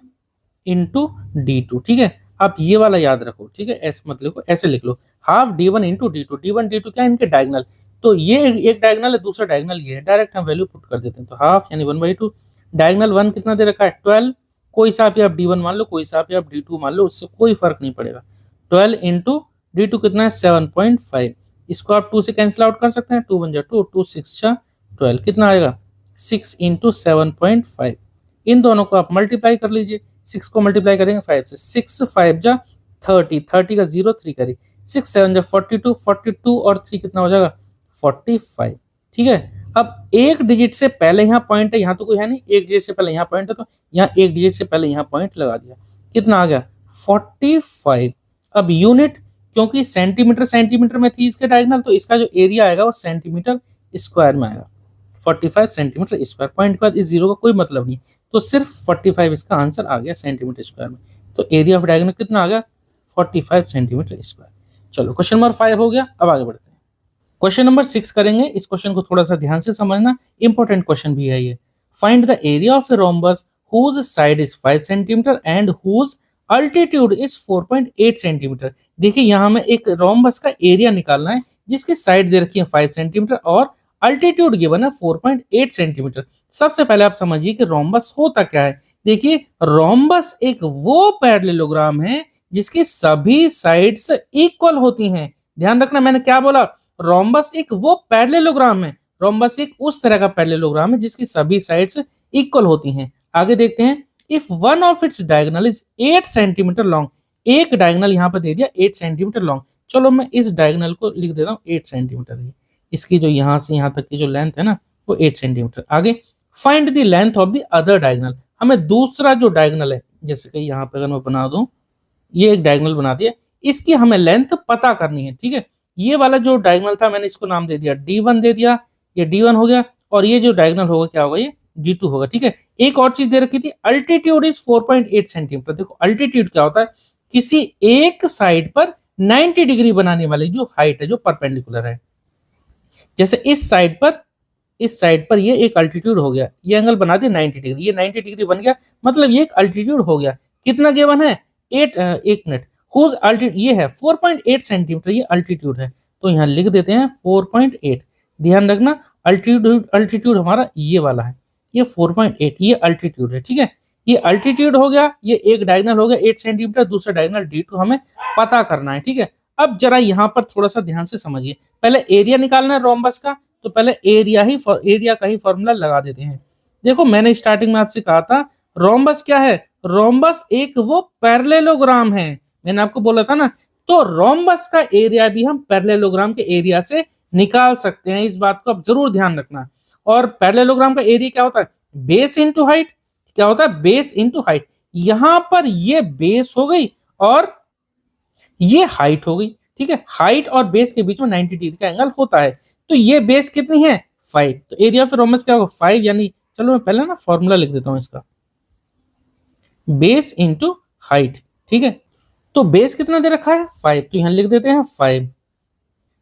इंटू D2। ठीक है, आप ये वाला याद रखो। ठीक है, ऐसे मत लिखो, ऐसे लिख लो half D1 into D2। D1 D2 क्या है, इनके डायगोनल, तो ये एक डायगोनल है, दूसरा डायगोनल ये है, डायरेक्ट हम वैल्यू पुट कर देते हैं। तो हाफ यानी 1/2, डायगोनल 1 कितना दे रखा है 12, कोई सा भी आप D1 मान लो, कोई सा भी आप D2 मान लो, उससे कोई फर्क नहीं पड़ेगा। 12 इंटू D2 कितना है 7.5, इसको आप 2 से कैंसिल आउट कर सकते हैं, 2 1 2, 2 6 12, कितना आएगा 6 इंटू 7.5। इन दोनों को आप मल्टीप्लाई कर लीजिए, 6 को मल्टीप्लाई करेंगे 5 से, 6 5 जा 30, 30 का 0 3 करिए, 6 7 जा 42, 42 और 3 कितना हो जाएगा 45। ठीक है, अब एक डिजिट से पहले यहाँ पॉइंट है, यहाँ तो कोई है नहीं, एक डिजिट से पहले यहाँ पॉइंट है, तो यहाँ एक डिजिट से पहले यहाँ पॉइंट लगा दिया, कितना आ गया 45। अब यूनिट, क्योंकि सेंटीमीटर सेंटीमीटर में थी इसके डायगोनल, तो इसका जो एरिया आएगा वो सेंटीमीटर स्क्वायर में आएगा, 45 सेंटीमीटर स्क्वायर। पॉइंट के बाद इस जीरो का कोई मतलब नहीं, तो सिर्फ 45 इसका आंसर आ गया सेंटीमीटर स्क्वायर में। तो एरिया ऑफ डायगोनल कितना आ गया 45 सेंटीमीटर स्क्वायर। चलो क्वेश्चन नंबर 5 हो गया, अब आगे बढ़ते हैं। क्वेश्चन नंबर 6 करेंगे, इस क्वेश्चन को थोड़ा सा ध्यान से समझना, इंपॉर्टेंट क्वेश्चन भी है ये। Find the area of a rhombus whose side is 5 centimetre and whose altitude is 4.8 centimetre. देखिए यहाँ में एक रोम्बस का एरिया निकालना है जिसकी साइड दे रखी है 5 सेंटीमीटर और अल्टीट्यूड गिवन है 4.8 सेंटीमीटर। सबसे पहले आप समझिए कि रोम्बस होता क्या है। देखिए रोम्बस एक वो पैरेललोग्राम है जिसकी सभी साइड्स इक्वल होती हैं। ध्यान रखना मैंने क्या बोला, रोम्बस एक वो पैरेललोग्राम है, रोम्बस एक उस तरह का पैरेललोग्राम है जिसकी सभी साइड्स इक्वल होती हैं। आगे देखते हैं, if one of its diagonal is 8 centimetre long, एक डायगोनल यहाँ पर दे दिया 8 सेंटीमीटर लॉन्ग, चलो मैं इस डायगोनल को लिख देता हूँ 8 सेंटीमीटर है, इसकी जो यहाँ से यहाँ तक की जो लेंथ है ना वो 8 सेंटीमीटर। आगे find the length of the other diagonal, हमें दूसरा जो डायगोनल है, जैसे कि यहाँ पे अगर मैं बना दूं, ये एक डायगोनल बना दिया, इसकी हमें लेंथ पता करनी है। ठीक है, ये वाला जो डायगोनल था मैंने इसको नाम दे दिया D1 दे दिया, ये D1 हो गया, और ये जो डायगोनल होगा क्या होगा ये D2 होगा। ठीक है, एक और चीज दे रखी थी, अल्टीट्यूड इज 4.8 सेंटीमीटर। देखो अल्टीट्यूड क्या होता है, किसी एक साइड पर 90 डिग्री बनाने वाली जो हाइट है, जो परपेंडिकुलर है। जैसे इस साइड पर ये एक अल्टीट्यूड हो गया, ये एंगल बना दिया 90 डिग्री, ये 90 डिग्री बन गया, मतलब ये एक अल्टीट्यूड हो गया। कितना गिवन है 8, एक मिनट, हुज अल्टीट्यूड ये है 4.8 सेंटीमीटर, ये अल्टीट्यूड है, तो यहाँ लिख देते हैं 4.8। ध्यान रखना अल्टीट्यूड हमारा ये वाला है, ये 4.8 ये अल्टीट्यूड है। ठीक है, ये अल्टीट्यूड हो गया, ये एक डायगोनल हो गया 8 सेंटीमीटर, दूसरा डायगोनल D2 हमें पता करना है। ठीक है, अब जरा यहाँ पर थोड़ा सा ध्यान से समझिए, पहले एरिया निकालना है रोम्बस का, तो पहले एरिया का ही फॉर्मूला लगा देते हैं। देखो मैंने स्टार्टिंग में आपसे कहा था रोम्बस क्या है, रोम्बस एक वो पैरेललोग्राम है, मैंने आपको बोला था ना, तो रोम्बस का एरिया भी हम पैरेललोग्राम के एरिया से निकाल सकते हैं, इस बात को आप जरूर ध्यान रखना। और पैरेललोग्राम का एरिया क्या होता है, बेस इंटू हाइट, क्या होता है बेस इंटू हाइट। यहां पर ये बेस हो गई और ये हाइट हो गई। ठीक है, हाइट और बेस के बीच में 90 डिग्री का एंगल होता है, तो ये बेस कितनी है 5, तो एरिया ऑफ रोम्बस क्या होगा 5, यानी चलो मैं पहले ना फॉर्मूला लिख देता हूं इसका, बेस इंटू हाइट। ठीक है, तो बेस कितना दे रखा है 5, तो यहां लिख देते हैं 5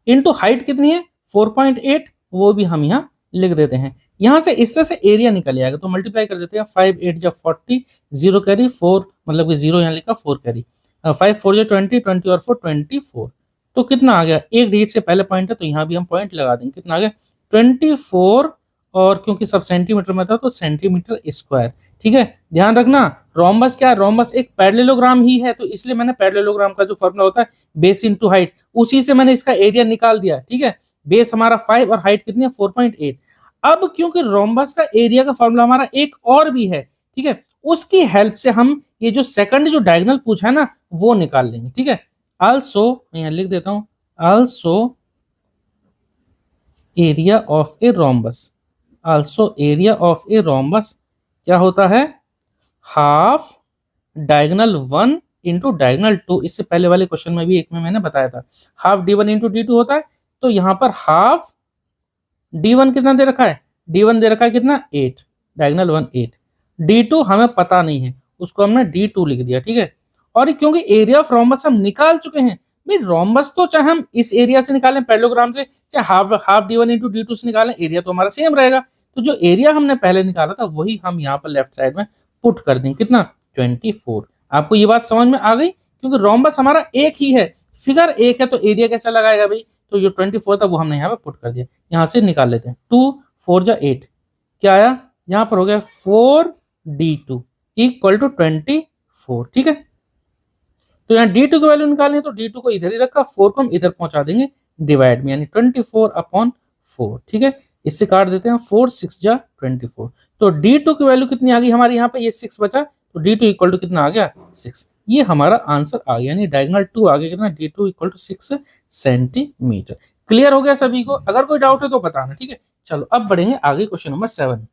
इंटू हाइट कितनी है 4.8, वो भी हम यहाँ लिख देते हैं। यहां से इस तरह से एरिया निकल आएगा, तो मल्टीप्लाई कर देते हैं, 5 8 जा 40, 0 कैरी 4, मतलब कि 0 यहाँ लिखा 4 कैरी, 5 4 जा 20, 20 और 4 24, तो कितना आ गया, एक डिजिट से पहले पॉइंट है तो यहाँ भी हम पॉइंट लगा देंगे, कितना आ गया 24, और क्योंकि सब सेंटीमीटर में था तो सेंटीमीटर स्क्वायर, ठीक है, ध्यान रखना रोम्बस क्या है, रोम्बस एक पैरेललोग्राम ही है, तो इसलिए मैंने पैरेललोग्राम का जो फॉर्मूला होता है बेस इनटू हाइट, उसी से मैंने इसका एरिया निकाल दिया। ठीक है, बेस हमारा 5 और हाइट कितनी है 4.8। अब क्योंकि रोम्बस का एरिया का फॉर्मूला हमारा एक और भी है, ठीक है, उसकी हेल्प से हम ये जो सेकंड जो डायगोनल पूछा है ना वो निकाल लेंगे। ठीक है, आल्सो यहाँ लिख देता हूं, also area of a rhombus, also area of a rhombus क्या होता है, हाफ डायगोनल 1 इंटू डायगोनल 2। इससे पहले वाले क्वेश्चन में भी एक में मैंने बताया था हाफ d1 इंटू d2 होता है, तो यहां पर हाफ d1 कितना दे रखा है, d1 दे रखा है कितना 8, डायगोनल 1 8, d2 हमें पता नहीं है उसको हमने d2 लिख दिया। ठीक है, और क्योंकि एरिया ऑफ रोम्बस हम निकाल चुके हैं भाई, रोम्बस तो चाहे हम इस एरिया से निकालें पैरेललोग्राम से, चाहे half half d1 into d2 से निकालें, एरिया तो हमारा सेम रहेगा। तो जो एरिया हमने पहले निकाला था वही हम यहाँ पर लेफ्ट साइड में पुट कर देंगे, कितना 24। आपको ये बात समझ में आ गई, क्योंकि रोम्बस हमारा एक ही है, फिगर एक है, तो एरिया कैसा लगाएगा भाई, तो जो 24 था वो हमने यहाँ पे पुट कर दिया। यहाँ से निकाल लेते हैं, 2 4 जा 8, क्या आया यहाँ पर हो गया 4d2 इक्वल टू 24। ठीक है, तो यहाँ d2 की वैल्यू निकालें, तो d2 को इधर ही रखा, 4 को हम इधर पहुंचा देंगे डिवाइड में, यानी 24/4। ठीक है, इससे काट देते हैं, 4 6 जा 24, तो d2 की वैल्यू कितनी आ गई हमारे यहाँ पे, ये 6 बचा, तो d2 इक्वल टू कितना आ गया 6। ये हमारा आंसर आ गया, यानी डायगोनल 2 आ गया कितना, d2 equal to 6 centimetre. Clear हो गया सभी को? अगर कोई डाउट है तो बताना। ठीक है, चलो अब बढ़ेंगे आगे, क्वेश्चन नंबर 7।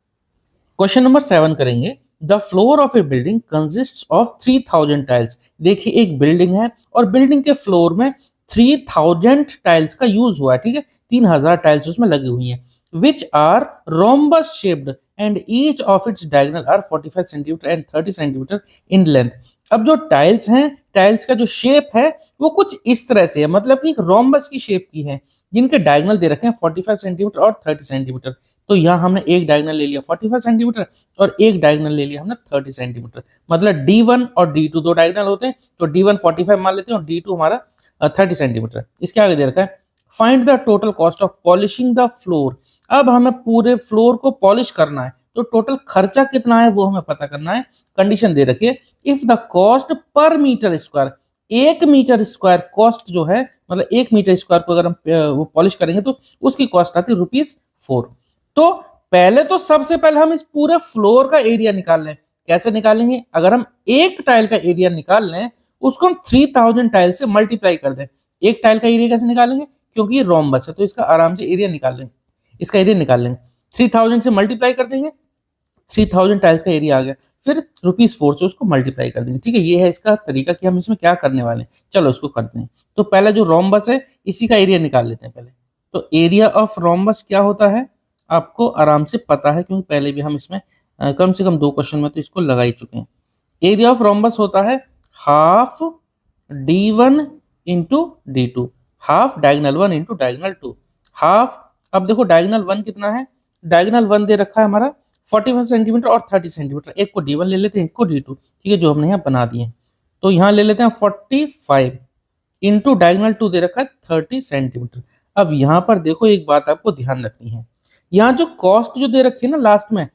क्वेश्चन नंबर 7 करेंगे, the floor of A building consist of 3000 tiles. देखिए एक बिल्डिंग है और बिल्डिंग के फ्लोर में 3000 टाइल्स का यूज हुआ है। ठीक है, 3000 टाइल्स उसमें लगी हुई हैं, which are rhombus shaped and each of its diagonal are 45 centimeter and 30 centimeter in length. अब जो टाइल्स हैं, टाइल्स का जो शेप है वो कुछ इस तरह से है, मतलब कि एक रोम्बस की शेप की है, जिनके डायगोनल दे रखे हैं 45 सेंटीमीटर और 30 सेंटीमीटर। तो यहाँ हमने एक डायगोनल ले लिया 45 सेंटीमीटर और एक डायगोनल ले लिया हमने 30 सेंटीमीटर, मतलब d1 और d2 दो डायगोनल होते हैं, तो d1 45 मान लेते हैं और d2 हमारा 30 सेंटीमीटर। इसके आगे दे रखा है, find the total cost of polishing the floor. अब हमें पूरे फ्लोर को पॉलिश करना है, तो टोटल खर्चा कितना है वो हमें पता करना है। कंडीशन दे रखी है, if the cost per meter square, 1 meter square cost जो है, मतलब 1 मीटर स्क्वायर को अगर हम वो पॉलिश करेंगे तो उसकी कॉस्ट आती है ₹4। तो पहले तो सबसे पहले हम इस पूरे फ्लोर का एरिया निकाल लें। कैसे निकालेंगे, अगर हम एक टाइल का एरिया निकाल लें, उसको हम 3000 टाइल से मल्टीप्लाई कर दें। एक टाइल का एरिया कैसे निकालेंगे, क्योंकि ये रोम्बस है तो इसका आराम से एरिया निकाल लेंगे, इसका एरिया निकाल लेंगे, 3000 से मल्टीप्लाई कर देंगे, 3000 टाइल्स का एरिया आ गया, फिर ₹4 से उसको मल्टीप्लाई कर देंगे। ठीक है, ये है इसका तरीका कि हम इसमें क्या करने वाले हैं। चलो इसको करते हैं। तो पहला जो रोम्बस है इसी का एरिया निकाल लेते हैं पहले। तो एरिया ऑफ रोम्बस क्या होता है आपको आराम से पता है, क्योंकि पहले भी हम इसमें कम से कम 2 क्वेश्चन में तो इसको लगा ही चुके हैं। एरिया ऑफ रोम्बस होता है half d1 into d2, half diagonal 1 into diagonal 2, half. अब देखो डायगोनल 1 कितना है, डायगोनल 1 दे रखा है हमारा 45 सेंटीमीटर और 30 सेंटीमीटर, एक को d1 ले लेते हैं, एक को d2। ठीक है, जो हमने यहाँ बना दिए, तो यहाँ ले लेते हैं 45 इंटू डायगोनल 2 दे रखा है 30 सेंटीमीटर। अब यहाँ पर देखो एक बात आपको ध्यान रखनी है, यहाँ जो कॉस्ट जो दे रखी है ना लास्ट में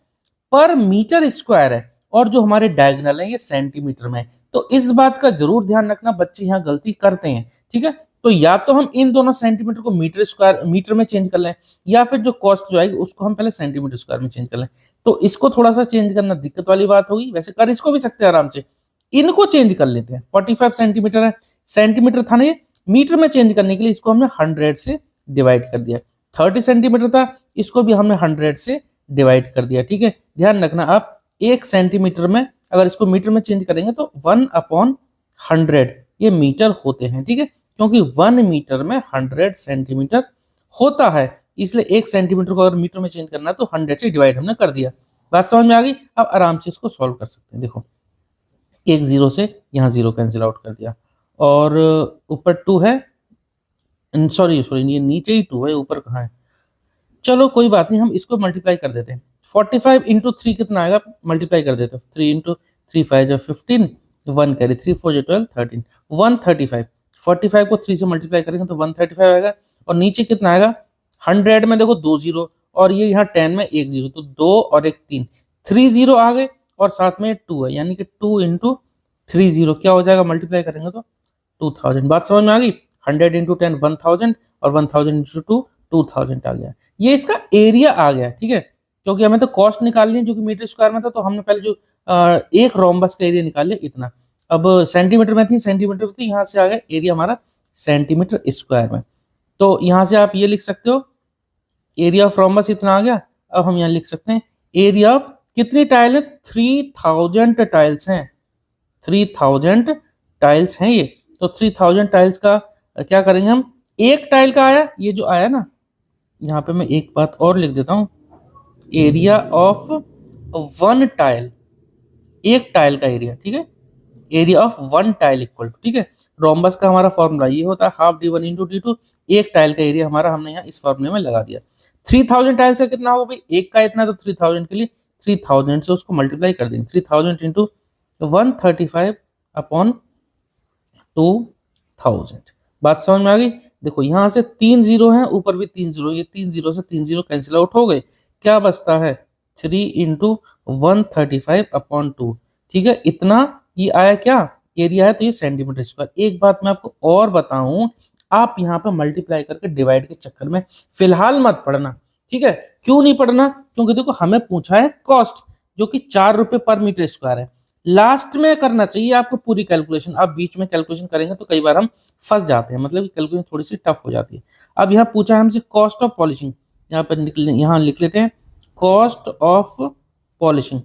पर मीटर स्क्वायर है, और जो हमारे डायगोनल है ये सेंटीमीटर में है। तो इस बात का जरूर ध्यान रखना, बच्चे यहाँ गलती करते हैं। ठीक है, तो या तो हम इन दोनों सेंटीमीटर को मीटर स्क्वायर मीटर में चेंज कर लें, या फिर जो कॉस्ट जो आएगी उसको हम पहले सेंटीमीटर स्क्वायर में चेंज कर लें। तो इसको थोड़ा सा चेंज करना दिक्कत वाली बात होगी, वैसे कर इसको भी सकते हैं आराम से। इनको चेंज कर लेते हैं, 45 सेंटीमीटर है, सेंटीमीटर था ना ये, मीटर में चेंज करने के लिए इसको हमने 100 से डिवाइड कर दिया। 30 सेंटीमीटर था, इसको भी हमने 100 से डिवाइड कर दिया। ठीक है, ध्यान रखना आप 1 सेंटीमीटर में अगर इसको मीटर में चेंज करेंगे तो 1/100 ये मीटर होते हैं। ठीक है, क्योंकि 1 मीटर में 100 सेंटीमीटर होता है, इसलिए 1 सेंटीमीटर को अगर मीटर में चेंज करना है तो 100 से डिवाइड हमने कर दिया। बात समझ में आ गई? अब आराम से इसको सॉल्व कर सकते हैं। देखो एक 0 से यहाँ 0 कैंसिल आउट कर दिया, और ऊपर 2 है, सॉरी ये नीचे ही 2 है, ऊपर कहाँ है, चलो कोई बात नहीं, हम इसको मल्टीप्लाई कर देते हैं। 45 इंटू 3 कितना आएगा, मल्टीप्लाई कर देते हैं, 3 इंटू 3 5 जो 15, 1 कैरी 3 4 जो 12 13 135। 45 को 3 से मल्टीप्लाई करेंगे तो 135 आएगा, और नीचे कितना आएगा, 100 में देखो 2 0 और ये यहाँ 10 में 1 0, तो 2 और 1 3, 3 0 आ गए, और साथ में 2 है, यानी कि 2 इंटू 30 क्या हो जाएगा, मल्टीप्लाई करेंगे तो 2000। बात समझ में आ गई। 100 इंटू 10 1000 और 1000 इंटू 2 2000 आ गया। ये इसका एरिया आ गया, ठीक है, क्योंकि हमें तो कॉस्ट निकालनी है जो कि मीटर स्क्वायर में था, तो हमने पहले जो एक रोम्बस का एरिया निकाल लिया इतना। अब सेंटीमीटर में थी, सेंटीमीटर में थी, यहाँ से आ गया एरिया हमारा सेंटीमीटर स्क्वायर में। तो यहाँ से आप ये लिख सकते हो एरिया ऑफ रोम्बस इतना आ गया। अब हम यहाँ लिख सकते हैं एरिया ऑफ कितनी टाइल है, 3000 टाइल्स हैं, 3000 टाइल्स हैं ये। तो 3000 टाइल्स का क्या करेंगे हम, एक टाइल का आया, ये जो आया ना, यहाँ पे मैं एक बात और लिख देता हूँ, एरिया ऑफ 1 टाइल, एक टाइल का एरिया, ठीक है, area of 1 tile equal to, ठीक है, रोम्बस का हमारा फॉर्मूला ये होता है हाफ d1 इंटू d2, एक टाइल का एरिया हमारा हमने यहाँ इस फॉर्मूले में लगा दिया। 3000 टाइल्स का कितना होगा भाई, एक का इतना, तो 3000 के लिए 3000 से उसको मल्टीप्लाई कर देंगे, 3000 इंटू 135 अपॉन 2000। बात समझ में आ गई। देखो यहाँ से 3 जीरो है, ऊपर भी 3 जीरो, ये 3 जीरो से 3 जीरो कैंसिल आउट हो गए, क्या बचता है 3 इंटू 135 अपॉन 2, ठीक है, इतना ये आया क्या एरिया है, तो ये सेंटीमीटर स्क्वायर। एक बात मैं आपको और बताऊं, आप यहाँ पे मल्टीप्लाई करके डिवाइड के चक्कर में फिलहाल मत पढ़ना, ठीक है, क्यों नहीं पढ़ना, क्योंकि देखो हमें पूछा है कॉस्ट जो कि 4 रुपए पर मीटर स्क्वायर है। लास्ट में करना चाहिए आपको पूरी कैलकुलेशन, आप बीच में कैलकुलेशन करेंगे तो कई बार हम फंस जाते हैं, मतलब कैलकुलेशन थोड़ी सी टफ हो जाती है। अब यहाँ पूछा है हमसे कॉस्ट ऑफ पॉलिशिंग, यहाँ पर यहाँ लिख लेते हैं कॉस्ट ऑफ पॉलिशिंग।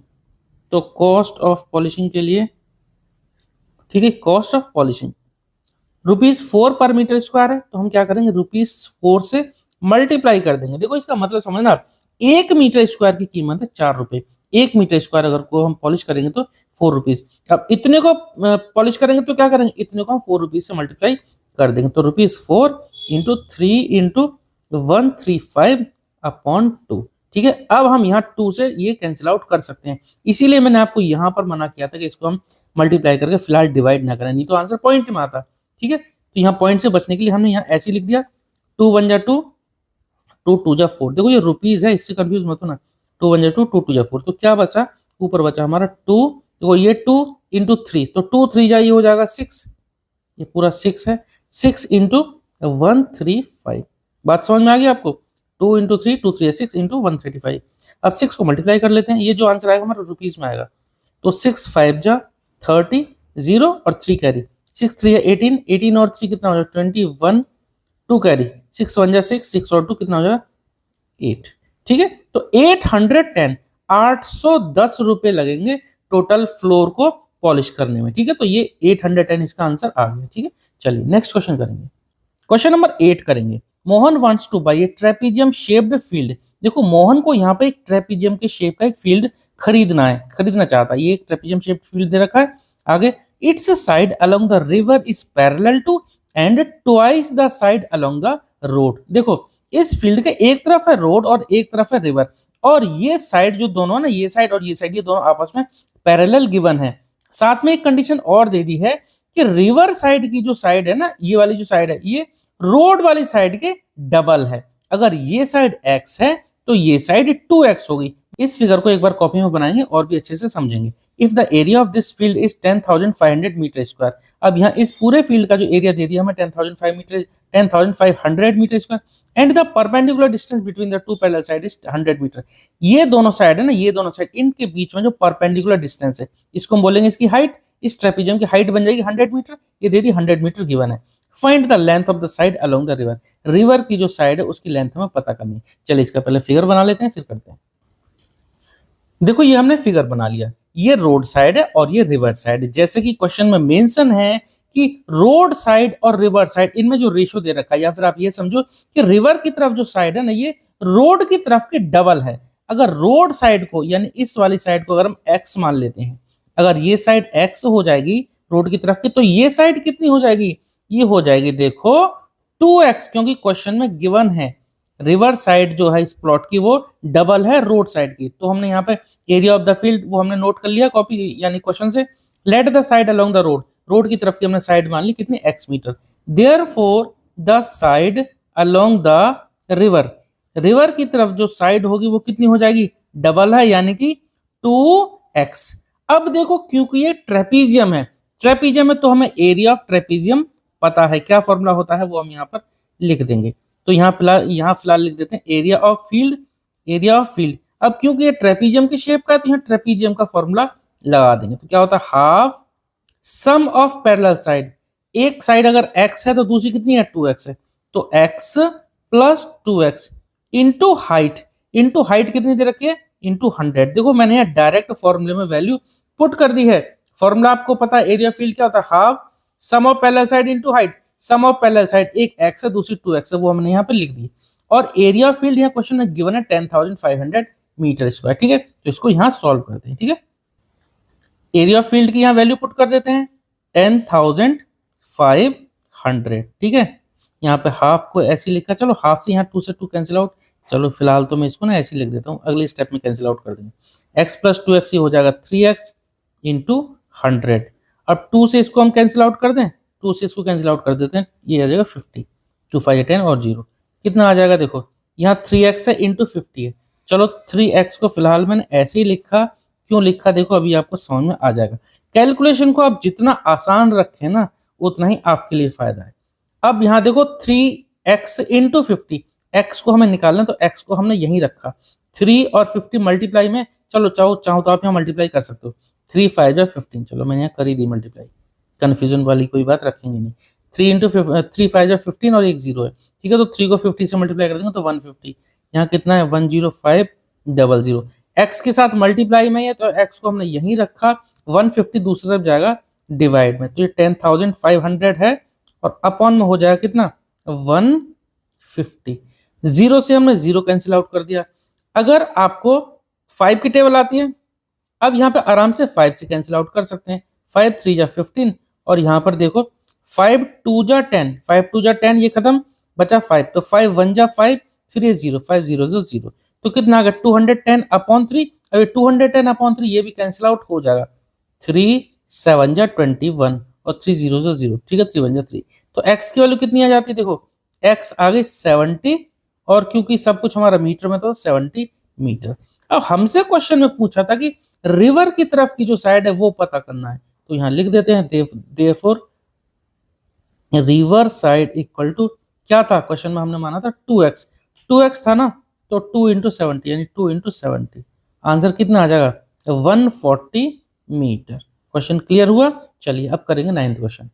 तो कॉस्ट ऑफ पॉलिशिंग के लिए, ठीक है, कॉस्ट ऑफ पॉलिशिंग ₹4 पर मीटर स्क्वायर है, तो हम क्या करेंगे ₹4 से मल्टीप्लाई कर देंगे। देखो इसका मतलब समझना, 1 मीटर स्क्वायर की कीमत है 4 रुपए, 1 मीटर स्क्वायर अगर को हम पॉलिश करेंगे तो 4 रुपीज। अब इतने को पॉलिश करेंगे तो क्या करेंगे, इतने को हम 4 रुपीज से मल्टीप्लाई कर देंगे, तो ₹4 इंटू 3 इंटू 135 अपॉन 2, ठीक है। अब हम यहाँ 2 से ये कैंसिल आउट कर सकते हैं, इसीलिए मैंने आपको यहाँ पर मना किया था कि इसको हम मल्टीप्लाई करके फिलहाल डिवाइड ना करें, नहीं तो आंसर पॉइंट में आता, ठीक है। तो यहाँ पॉइंट से बचने के लिए हमने यहाँ ऐसे लिख दिया 2 1 जा 2, 2 2 जा 4, देखो ये रुपीज है, इससे कंफ्यूज मत होना, 2 1 जा 2, 2 2 जा 4, तो क्या बचा, ऊपर बचा हमारा 2, देखो ये 2 इंटू 3, तो 2 3 जा ये हो जाएगा 6, ये पूरा 6 है, 6 इंटू 135। बात समझ में आ गई आपको, 2 इंटू 3, 2 3 6 इंटू 135। अब 6 को मल्टीप्लाई कर लेते हैं, ये जो आंसर आएगा हमारा रुपीज में आएगा, तो 6 5 जा 30, 0 और 3 कैरी, 6 3 या 18, 18 और 3 कितना हो जाएगा 21, 2 कैरी, 6 1 जा 6, 6 और 2 कितना हो जाएगा 8, ठीक है। तो 810, 810 रुपए लगेंगे टोटल फ्लोर को पॉलिश करने में, ठीक है। तो ये 810 इसका आंसर आ गया, ठीक है। चलिए नेक्स्ट क्वेश्चन करेंगे, क्वेश्चन नंबर 8 करेंगे। Mohan wants to buy a trapezium shaped field. देखो मोहन को यहाँ पे एक ट्रेपीजियम के शेप का एक फील्ड खरीदना चाहता है, ये एक ट्रेपीजियम शेप्ड फील्ड दे रखा है। आगे its side along the river is parallel to and twice the side along the road. देखो इस फील्ड के एक तरफ है रोड और एक तरफ है रिवर, और ये साइड जो दोनों है ना, ये साइड और ये साइड, ये दोनों आपस में पैरेलल गिवन है। साथ में एक कंडीशन और दे दी है कि रिवर साइड की जो साइड है ना, ये वाली जो साइड है, ये रोड वाली साइड के डबल है। अगर ये साइड x है तो ये साइड 2x होगी। इस फिगर को एक बार कॉपी में बनाएंगे और भी अच्छे से समझेंगे। If the area of this field is 10,500 meter square, अब यहाँ इस पूरे फील्ड का जो एरिया दे दिया हमें 10,500 meter square, and the perpendicular distance between the two parallel side is 100 meter. ये दोनों साइड है ना, ये दोनों साइड, इनके बीच में जो परपेंडिकुलर डिस्टेंस है, इसको हम बोलेंगे इसकी हाइट। इस ट्रेपीजियम की हाइट बन जाएगी 100 मीटर, ये दे दी 100 मीटर गिवन है। Find the length of the side along the river, river की जो साइड है उसकी लेंथ हमें पता करनी है। चलिए इसका पहले फिगर बना लेते हैं फिर करते हैं। देखो ये हमने फिगर बना लिया, ये रोड साइड है और ये रिवर साइड है। जैसे कि क्वेश्चन में मेंशन है कि रोड साइड और रिवर साइड, इनमें जो रेशो दे रखा है, या फिर आप ये समझो कि रिवर की तरफ जो साइड है ना, ये रोड की तरफ की डबल है। अगर रोड साइड को, यानी इस वाली साइड को अगर हम x मान लेते हैं, अगर ये साइड x हो जाएगी रोड की तरफ की, तो ये साइड कितनी हो जाएगी, ये हो जाएगी देखो 2x, क्योंकि क्वेश्चन में गिवन है रिवर साइड जो है इस प्लॉट की वो डबल है रोड साइड की। तो हमने यहाँ पे एरिया ऑफ द फील्ड वो हमने नोट कर लिया कॉपी, यानी क्वेश्चन से। Let the side along the road, road की तरफ की हमने साइड मान ली कितनी x meter. Therefore the side along the river, river की तरफ जो साइड होगी वो कितनी हो जाएगी, डबल है, यानी कि 2x। अब देखो क्योंकि ये ट्रेपीजियम है, ट्रेपीजियम है तो हमें एरिया ऑफ ट्रेपीजियम पता है, क्या फॉर्मूला होता है वो हम यहाँ पर लिख देंगे। तो यहाँ फिलहाल लिख देते हैं area of field, area of field. अब क्योंकि ये ट्रेपीजियम की शेप का है तो यहाँ ट्रेपीजियम का फॉर्मूला लगा देंगे। तो क्या होता है half sum of parallel side, एक साइड अगर x है तो दूसरी कितनी है 2x है, तो x plus 2x into height, into height कितनी दे रखी है इंटू 100। देखो मैंने यहाँ डायरेक्ट फॉर्मूले में वैल्यू पुट कर दी है। फॉर्मूला आपको पता है एरिया फील्ड क्या होता है half sum of parallel side into height, sum of parallel side एक x है दूसरी 2x है वो हमने यहाँ पे लिख दी। और एरिया फील्ड यहाँ क्वेश्चन में गिवन है 10,500 मीटर स्क्वायर, ठीक है। तो इसको यहाँ सॉल्व करते हैं, ठीक है। एरिया ऑफ फील्ड की यहाँ वैल्यू पुट कर देते हैं 10,500, ठीक है। यहाँ पे हाफ को ऐसे लिखा, चलो हाफ से यहाँ 2 से 2 कैंसिल आउट, चलो फिलहाल तो मैं इसको ना ऐसे लिख देता हूँ, अगले स्टेप में कैंसिल आउट कर देंगे। x प्लस 2x ही हो जाएगा 3x इंटू 100। अब 2 से इसको हम कैंसिल आउट कर दें, 2 से इसको कैंसिल आउट कर देते हैं, ये आ जाएगा 50, 2 5 10 और 0 कितना आ जाएगा, देखो यहाँ 3x है इंटू 50 है। चलो 3x को फिलहाल मैंने ऐसे ही लिखा, क्यों लिखा देखो अभी आपको समझ में आ जाएगा। कैलकुलेशन को आप जितना आसान रखें ना उतना ही आपके लिए फायदा है। अब यहाँ देखो 3x इंटू 50, x को हमें निकालना तो x को हमने यहीं रखा, 3 और 50 मल्टीप्लाई में, चलो चाहो तो आप यहाँ मल्टीप्लाई कर सकते हो, 3 5 15, चलो मैंने यहाँ कर ही दी मल्टीप्लाई, कंफ्यूजन वाली कोई बात रखेंगे नहीं। 3 इंटू 3 5 15 और एक 0 है, ठीक है। तो 3 को 50 से मल्टीप्लाई कर देंगे तो 150, यहाँ कितना है 10500, x के साथ मल्टीप्लाई में है तो x को हमने यहीं रखा, 150 दूसरी तरफ जाएगा डिवाइड में, तो ये 10,500 है और अपॉन में हो जाएगा कितना 150। जीरो से हमने जीरो कैंसिल आउट कर दिया। अगर आपको 5 की टेबल आती है, अब यहाँ पे आराम से 5 से कैंसिल आउट कर सकते हैं, 5 3 जा 15 और यहाँ पर देखो 5 2 जा 10, 5 2 जा 10 ये खत्म, बचा 5, तो 5 1 जा 5 फिर ये 0, 5 0 0, तो कितना आ गया 210 अपॉन 3। अब 210 अपॉन 3 ये भी कैंसिल आउट हो जाएगा, 3 7 जा 21 और 3 0 0, ठीक है 3 1 जा 3। तो x की वैल्यू कितनी आ जाती है, देखो x आ गई 70 और क्योंकि सब कुछ हमारा मीटर में तो 70 मीटर। अब हमसे क्वेश्चन में पूछा था कि रिवर की तरफ की जो साइड है वो पता करना है, तो यहाँ लिख देते हैं therefore river side equal to क्या था क्वेश्चन में हमने माना था 2x, 2x था ना, तो 2 इंटू 70 यानी 2 इंटू 70, आंसर कितना आ जाएगा 140 मीटर। क्वेश्चन क्लियर हुआ। चलिए अब करेंगे 9th क्वेश्चन।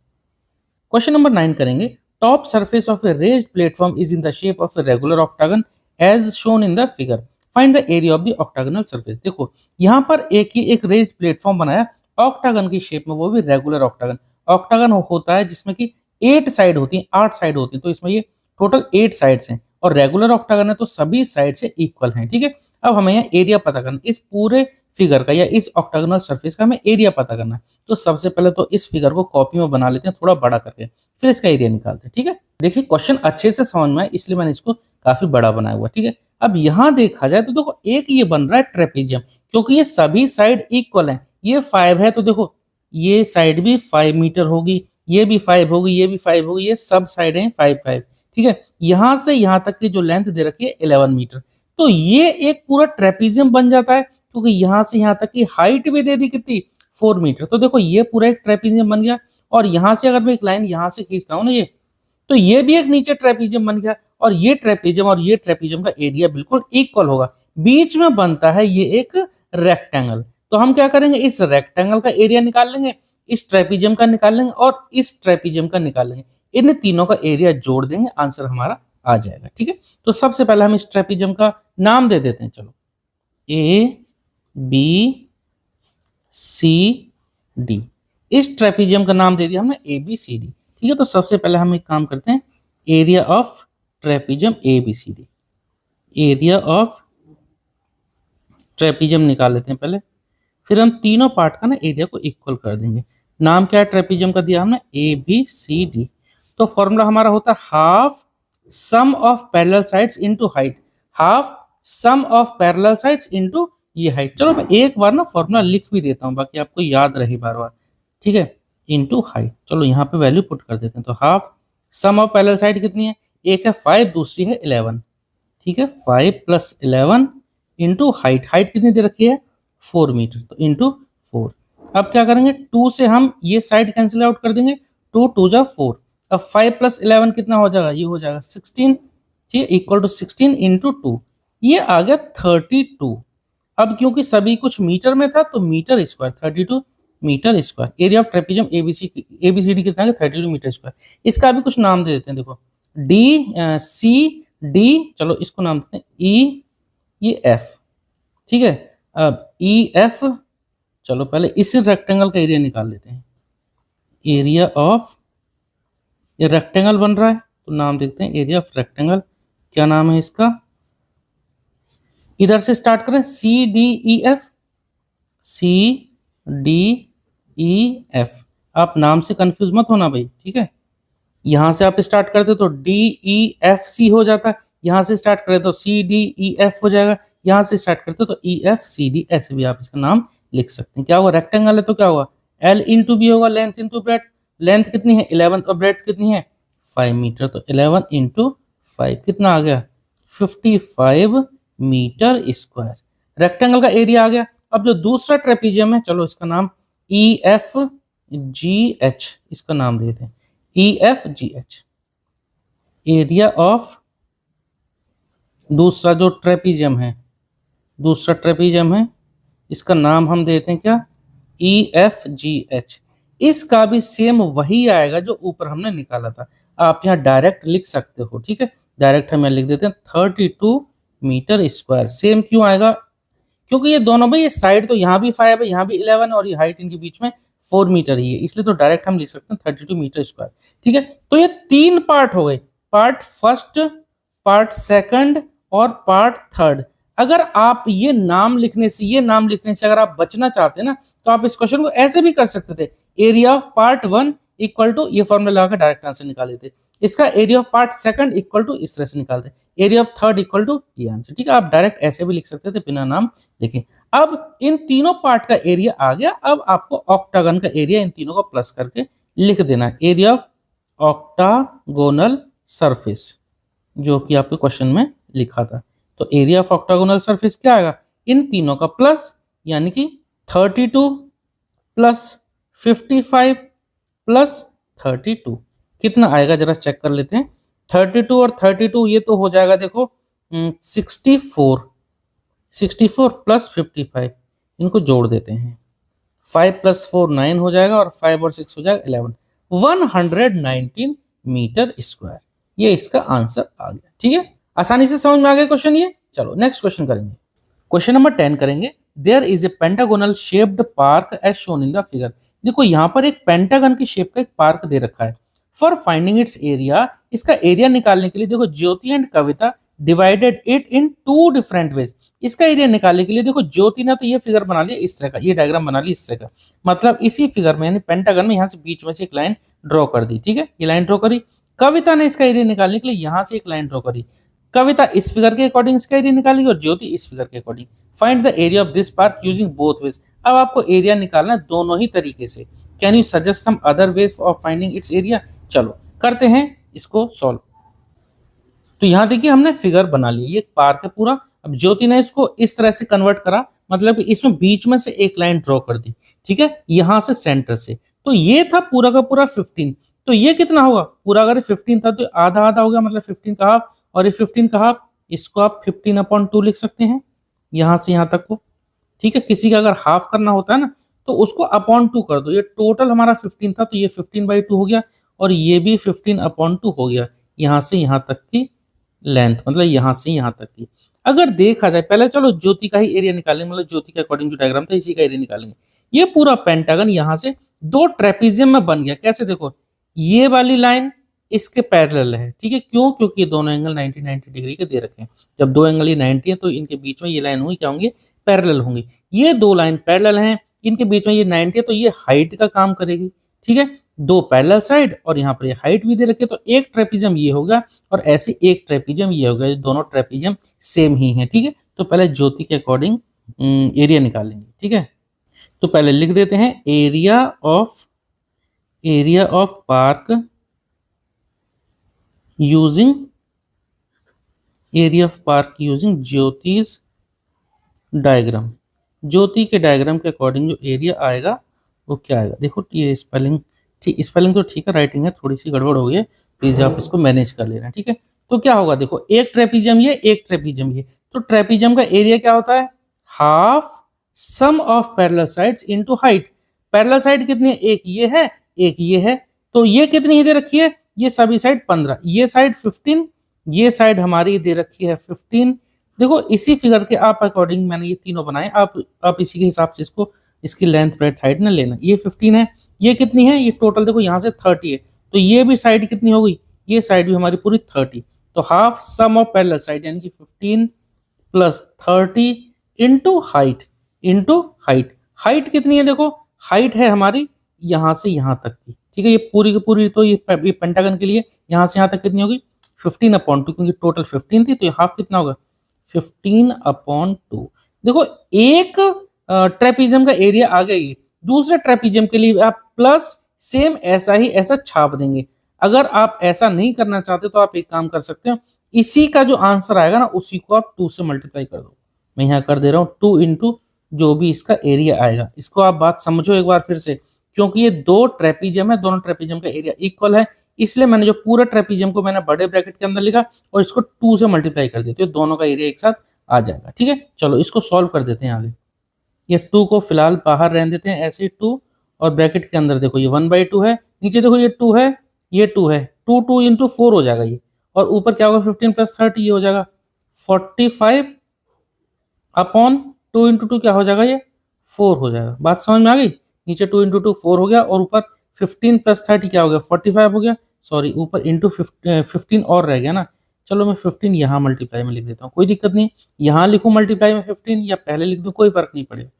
क्वेश्चन नंबर 9 करेंगे, top surface of a raised platform is in the shape of a regular octagon as shown in the figure, find the area of the octagonal surface. देखो यहाँ पर एक raised platform बनाया octagon की shape में, वो भी रेगुलर ऑक्टागन। ऑक्टागन होता है जिसमें कि 8 साइड होती है, 8 साइड होती है, तो इसमें ये टोटल 8 साइड्स हैं और रेगुलर ऑक्टागन है तो सभी साइड से इक्वल हैं, ठीक है। अब हमें यहाँ एरिया पता करना, इस पूरे फिगर का या इस ऑक्टागोनल सरफेस का हमें एरिया पता करना है। तो सबसे पहले तो इस फिगर को कॉपी में बना लेते हैं थोड़ा बड़ा करके, फिर इसका एरिया निकालते हैं, ठीक है। देखिए क्वेश्चन अच्छे से समझ में आए इसलिए मैंने इसको काफी बड़ा बनाया हुआ, ठीक है। अब यहाँ देखा जाए तो देखो एक ये बन रहा है ट्रेपेजियम, क्योंकि ये सभी साइड इक्वल है, ये 5 है तो देखो ये साइड भी 5 मीटर होगी, ये भी 5 होगी, ये भी 5 होगी, ये सब साइड है 5 5, ठीक है। यहाँ से यहाँ तक की जो लेंथ दे रखी है 11 मीटर, तो ये एक पूरा ट्रेपेजियम बन जाता है, क्योंकि यहाँ से यहाँ तक की हाइट भी दे दी कितनी 4 मीटर, तो देखो ये पूरा एक ट्रेपेजियम बन गया। और यहाँ से अगर मैं एक लाइन यहाँ से खींचता हूँ ना ये, तो ये भी एक नीचे ट्रेपेजियम बन गया और ये ट्रेपेजियम का एरिया बिल्कुल इक्वल होगा, बीच में बनता है ये एक रेक्टेंगल। तो हम क्या करेंगे इस रेक्टेंगल का एरिया निकाल लेंगे, इस ट्रेपेजियम का निकाल लेंगे और इस ट्रेपेजियम का निकाल लेंगे, इन तीनों का एरिया जोड़ देंगे, आंसर हमारा आ जाएगा, ठीक है। तो सबसे पहले हम इस ट्रेपेजियम का नाम दे देते हैं, चलो ए बी सी डी, इस ट्रेपेजियम का नाम दे दिया हमने ए बी सी डी, ठीक है। तो सबसे पहले हम एक काम करते हैं, area of trapezium A B C D, area of trapezium निकाल लेते हैं पहले, फिर हम तीनों पार्ट का ना एरिया को इक्वल कर देंगे। नाम क्या है ट्रेपेजियम का दिया हमने ए बी सी डी, तो फॉर्मूला हमारा होता है half sum of parallel sides into height, half sum of parallel sides into ये हाइट। चलो मैं एक बार ना फॉर्मूला लिख भी देता हूँ बाकी आपको याद रहे बार बार, ठीक है, इनटू हाइट। चलो यहाँ पे वैल्यू पुट कर देते हैं, तो half sum of parallel side कितनी है, एक है 5 दूसरी है 11, ठीक है, 5 + 11 इंटू हाइट, हाइट कितनी दे रखी है 4 मीटर, तो इंटू 4। अब क्या करेंगे, 2 से हम ये साइड कैंसिल आउट कर देंगे, 2 2 जा 4। अब 5 प्लस 11 कितना हो जाएगा, ये हो जाएगा 16, ठीक है, इक्वल टू 16 इंटू 2, ये आ गया 32। अब क्योंकि सभी कुछ मीटर में था तो meter square, 32 meter square. Area of trapezium ABCD कितना है, 32 मीटर स्क्वायर। इसका भी कुछ नाम दे देते हैं, देखो डी सी डी, चलो इसको नाम देते हैं ई, ये एफ, ठीक है। अब ई एफ, चलो पहले इस रेक्टेंगल का एरिया निकाल लेते हैं। एरिया ऑफ, ये रेक्टेंगल बन रहा है तो नाम देखते हैं एरिया ऑफ रेक्टेंगल, क्या नाम है इसका, इधर से स्टार्ट करें, C D E F, C D E F. आप नाम से कंफ्यूज मत होना भाई, ठीक है। यहां से आप स्टार्ट करते तो डी ई एफ सी हो जाता, यहां से स्टार्ट करें तो सी डी ई एफ हो जाएगा, यहां से स्टार्ट करते तो ई एफ सी डी, ऐसे भी आप इसका नाम लिख सकते हैं। क्या होगा, रेक्टेंगल है तो क्या होगा, एल इंटू बी होगा, लेंथ इंटू ब्रेथ। लेंथ कितनी है 11 और ब्रेथ कितनी है 5 मीटर, तो 11 इंटू 5 कितना आ गया 55 मीटर स्क्वायर। रेक्टेंगल का एरिया आ गया। अब जो दूसरा ट्रेपीजियम है, चलो इसका नाम ई एफ जी एच, इसका नाम देते हैं E F G H. Area of दूसरा जो ट्रेपीजियम है, दूसरा ट्रेपीजियम है, इसका नाम हम देते हैं क्या, ई एफ जी एच। इसका भी सेम वही आएगा जो ऊपर हमने निकाला था, आप यहाँ डायरेक्ट लिख सकते हो, ठीक है। डायरेक्ट हम यहाँ लिख देते हैं 32 मीटर स्क्वायर। सेम क्यों आएगा, क्योंकि ये दोनों भाई, ये साइड तो यहाँ भी 5 है, यहाँ भी 11 है, और ये हाइट इनके बीच में 4 मीटर ही है, इसलिए तो डायरेक्ट हम लिख सकते हैं 32 मीटर स्क्वायर, ठीक है। तो ये 3 पार्ट हो गए, पार्ट फर्स्ट, पार्ट सेकंड और पार्ट थर्ड। अगर आप ये नाम लिखने से, ये नाम लिखने से अगर आप बचना चाहते हैं ना, तो आप इस क्वेश्चन को ऐसे भी कर सकते थे, area of part 1 equal to, ये फॉर्मूला लगा डायरेक्ट आंसर निकाल लेते, इसका area of part second equal to इस तरह से निकालते, area of third equal to ये आंसर, ठीक है। आप डायरेक्ट ऐसे भी लिख सकते थे बिना नाम लिखे। अब इन तीनों पार्ट का एरिया आ गया, अब आपको ऑक्टागन का एरिया इन तीनों को प्लस करके लिख देना, एरिया ऑफ ऑक्टागोनल सरफेस, जो कि आपके क्वेश्चन में लिखा था। तो एरिया ऑफ ऑक्टागोनल सरफेस क्या आएगा, इन तीनों का प्लस, यानी कि 32 प्लस 55 प्लस 32 कितना आएगा, जरा चेक कर लेते हैं। 32 और 32 ये तो हो जाएगा, देखो 64 प्लस 55, इनको जोड़ देते हैं, 5 प्लस 4 9 हो जाएगा, और 5 और 6 हो जाएगा 11, 119 मीटर स्क्वायर। ये इसका आंसर आ गया, ठीक है। आसानी से समझ में आ गया क्वेश्चन ये। चलो नेक्स्ट क्वेश्चन करेंगे, क्वेश्चन नंबर 10 करेंगे। There is a pentagonal shaped park as shown in the figure. देखो यहाँ पर एक पेंटागन की शेप का एक पार्क दे रखा है। फॉर फाइंडिंग इट्स एरिया, इसका एरिया निकालने के लिए देखो Jyoti and Kavita divided it in 2 different ways. इसका एरिया निकालने के लिए देखो ज्योति ने तो ये फिगर बना लिया इस तरह का, ये डायग्राम बना ली इस तरह का, मतलब इसी फिगर में यानी पेंटागन में यहाँ से बीच में से एक लाइन ड्रॉ कर दी, ठीक है, ये लाइन ड्रॉ करी। कविता ने इसका एरिया निकालने के लिए यहाँ से एक लाइन ड्रॉ करी, कविता इस फिगर के अकॉर्डिंग इसका एरिया निकालेगी और ज्योति इस फिगर के according. Find the area of this park using both ways. अब आपको एरिया निकालना है दोनों ही तरीके से। Can you suggest some other ways of finding its area. चलो करते हैं इसको सॉल्व। तो यहाँ देखिए हमने फिगर बना ली, ये पार्क है पूरा। अब ज्योति ने इसको इस तरह से कन्वर्ट करा, मतलब कि इसमें बीच में से एक लाइन ड्रॉ कर दी, ठीक है, यहां से सेंटर से। तो ये था पूरा का पूरा 15, तो ये कितना होगा, पूरा अगर 15 था तो आधा आधा हो गया, मतलब 15 का हाफ, और ये 15 का हाफ, इसको आप 15/2 लिख सकते हैं, यहां से यहां तक को, ठीक है। किसी का अगर हाफ करना होता है ना तो उसको अपॉन 2 कर दो। ये टोटल हमारा 15 था तो ये 15/2 हो गया, और ये भी 15/2 हो गया, यहां से यहां तक की लेंथ, मतलब यहां से यहां तक की। अगर देखा जाए, पहले चलो ज्योति का ही एरिया निकालेंगे, मतलब ज्योति के अकॉर्डिंग जो डायग्राम था इसी का एरिया निकालेंगे। ये पूरा पेंटागन यहां से 2 ट्रेपीजियम में बन गया। कैसे, देखो ये वाली लाइन इसके पैरेलल है, ठीक है, क्यों, क्योंकि ये दोनों एंगल 90 डिग्री के दे रखे हैं। जब 2 एंगल ये 90 है तो इनके बीच में ये लाइन होंगी क्या होंगे, पैरेलल होंगी। ये 2 लाइन पैरेलल हैं, इनके बीच में ये 90 है तो ये हाइट का काम करेगी, ठीक है। 2 पैरेलल साइड और यहाँ पर ये हाइट भी दे रखे, तो एक ट्रेपीजियम ये होगा और ऐसे एक ट्रेपीजियम ये होगा, ये दोनों ट्रेपीजियम सेम ही है, ठीक है। तो पहले ज्योति के अकॉर्डिंग एरिया निकालेंगे, ठीक है। तो पहले लिख देते हैं एरिया ऑफ पार्क यूजिंग ज्योतिष डायग्राम। ज्योति के डायग्राम के अकॉर्डिंग जो एरिया आएगा वो क्या आएगा, देखो ये स्पेलिंग ठीक, स्पेलिंग तो ठीक है, राइटिंग है थोड़ी सी गड़बड़ हो गई है, प्लीज आप इसको मैनेज कर लेना, ठीक है। तो क्या होगा, देखो एक ट्रेपीजियम ये, एक ट्रेपीजियम ये, तो ट्रेपीजियम का एरिया क्या होता है, half sum of parallel sides into height. Parallel side कितनी है, एक ये है एक ये है, तो ये कितनी दे रखी है, ये सभी साइड 15, ये साइड 15, ये साइड हमारी दे रखी है 15। देखो इसी फिगर के आप अकॉर्डिंग मैंने ये तीनों बनाए, आप इसी के हिसाब से इसको, इसकी लेंथ ब्रेड्थ हाइट ना लेना। ये 15 है, ये कितनी है, ये टोटल देखो यहाँ से 30 है, तो ये भी साइड कितनी हो गई, ये साइड भी हमारी पूरी 30। तो half sum of parallel side यानी कि 15 plus 30 into height, into height. Height कितनी है, देखो हाइट है हमारी यहाँ से यहाँ तक की, ठीक है, ये पूरी की पूरी, तो ये पेंटागन के लिए यहाँ से यहाँ तक कितनी होगी 15/2, क्योंकि टोटल 15 थी, तो ये हाफ कितना होगा 15/2। देखो एक ट्रेपीजियम का एरिया आ गया, ये दूसरे ट्रेपीजियम के लिए आप प्लस सेम ऐसा ही ऐसा छाप देंगे। अगर आप ऐसा नहीं करना चाहते तो आप एक काम कर सकते हो, इसी का जो आंसर आएगा ना उसी को आप 2 से मल्टीप्लाई कर दो। मैं यहाँ कर दे रहा हूँ 2 इंटू जो भी इसका एरिया आएगा। इसको आप बात समझो एक बार फिर से, क्योंकि ये दो ट्रेपीजियम है, दोनों ट्रेपीजियम का एरिया इक्वल है, इसलिए मैंने जो पूरा ट्रेपीजियम को मैंने बड़े ब्रैकेट के अंदर लिखा और इसको 2 से मल्टीप्लाई कर दिया, तो दोनों का एरिया एक साथ आ जाएगा, ठीक है। चलो इसको सॉल्व कर देते हैं आगे। ये 2 को फिलहाल बाहर रहने देते हैं ऐसे ही 2, और ब्रैकेट के अंदर देखो ये 1/2 है, नीचे देखो ये 2 है, ये 2 है, 2 इंटू 4 हो जाएगा ये, और ऊपर क्या होगा 15 प्लस 30 ये हो जाएगा 45/2 इंटू 2 क्या हो जाएगा, ये 4 हो जाएगा। बात समझ में आ गई, नीचे 2 इंटू 2 4 हो गया, और ऊपर 15 प्लस 30 क्या हो गया 45 हो गया, सॉरी ऊपर इंटू 15 और रह गया ना। चलो मैं 15 यहाँ मल्टीप्लाई में लिख देता हूँ, कोई दिक्कत नहीं, यहाँ लिखूँ मल्टीप्लाई में 15 या पहले लिख दूँ कोई फर्क नहीं पड़ेगा।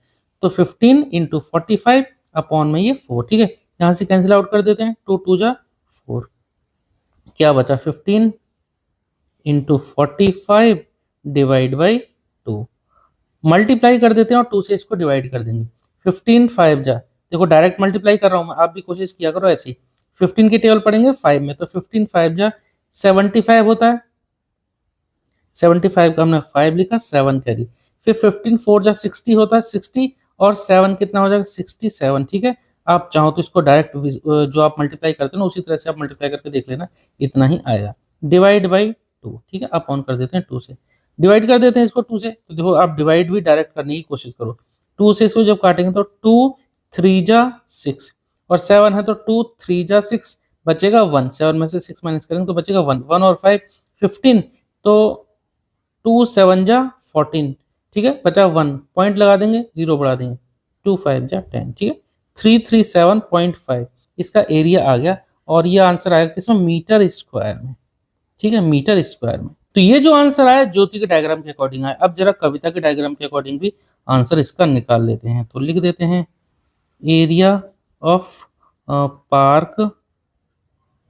तो 15 इंटू 45 अपॉन में ये 4, ठीक है, यहाँ से कैंसिल आउट कर देते हैं, 2 2 जा 4, क्या बचा 15 इंटू 45 डिवाइड बाई 2, मल्टीप्लाई कर देते हैं और 2 से इसको डिवाइड कर देंगे। 15 5 जा, देखो डायरेक्ट मल्टीप्लाई कर रहा हूँ मैं, आप भी कोशिश किया करो ऐसे ही। 15 की टेबल पढ़ेंगे 5 में, तो 15 5 जा 75 होता है, 75 का हमने 5 लिखा, 7 कैरी, फिर 15 4 जा 60 होता है, 60 और 7 कितना हो जाएगा 67, ठीक है। आप चाहो तो इसको डायरेक्ट जो आप मल्टीप्लाई करते हैं ना उसी तरह से आप मल्टीप्लाई करके देख लेना, इतना ही आएगा, डिवाइड बाई 2, ठीक है। आप ऑन कर देते हैं 2 से, डिवाइड कर देते हैं इसको 2 से, तो देखो आप डिवाइड भी डायरेक्ट करने की कोशिश करो। 2 से इसको जब काटेंगे तो 2 3 जा 6, और 7 है तो 2 3 जा 6, बचेगा 1, 7 में से 6 माइनस करेंगे तो बचेगा 1, 1 और 5 15, तो 2 7 जा 14, ठीक है, बचा 1, पॉइंट लगा देंगे, 0 बढ़ा देंगे, 2 5 जा 10, ठीक है, 337.5 इसका एरिया आ गया, और ये आंसर आएगा किसमें, मीटर स्क्वायर में, ठीक है, मीटर स्क्वायर में। तो ये जो आंसर आया ज्योति के डायग्राम के अकॉर्डिंग आया। अब जरा कविता के डायग्राम के अकॉर्डिंग भी आंसर इसका निकाल लेते हैं, तो लिख देते हैं area of park,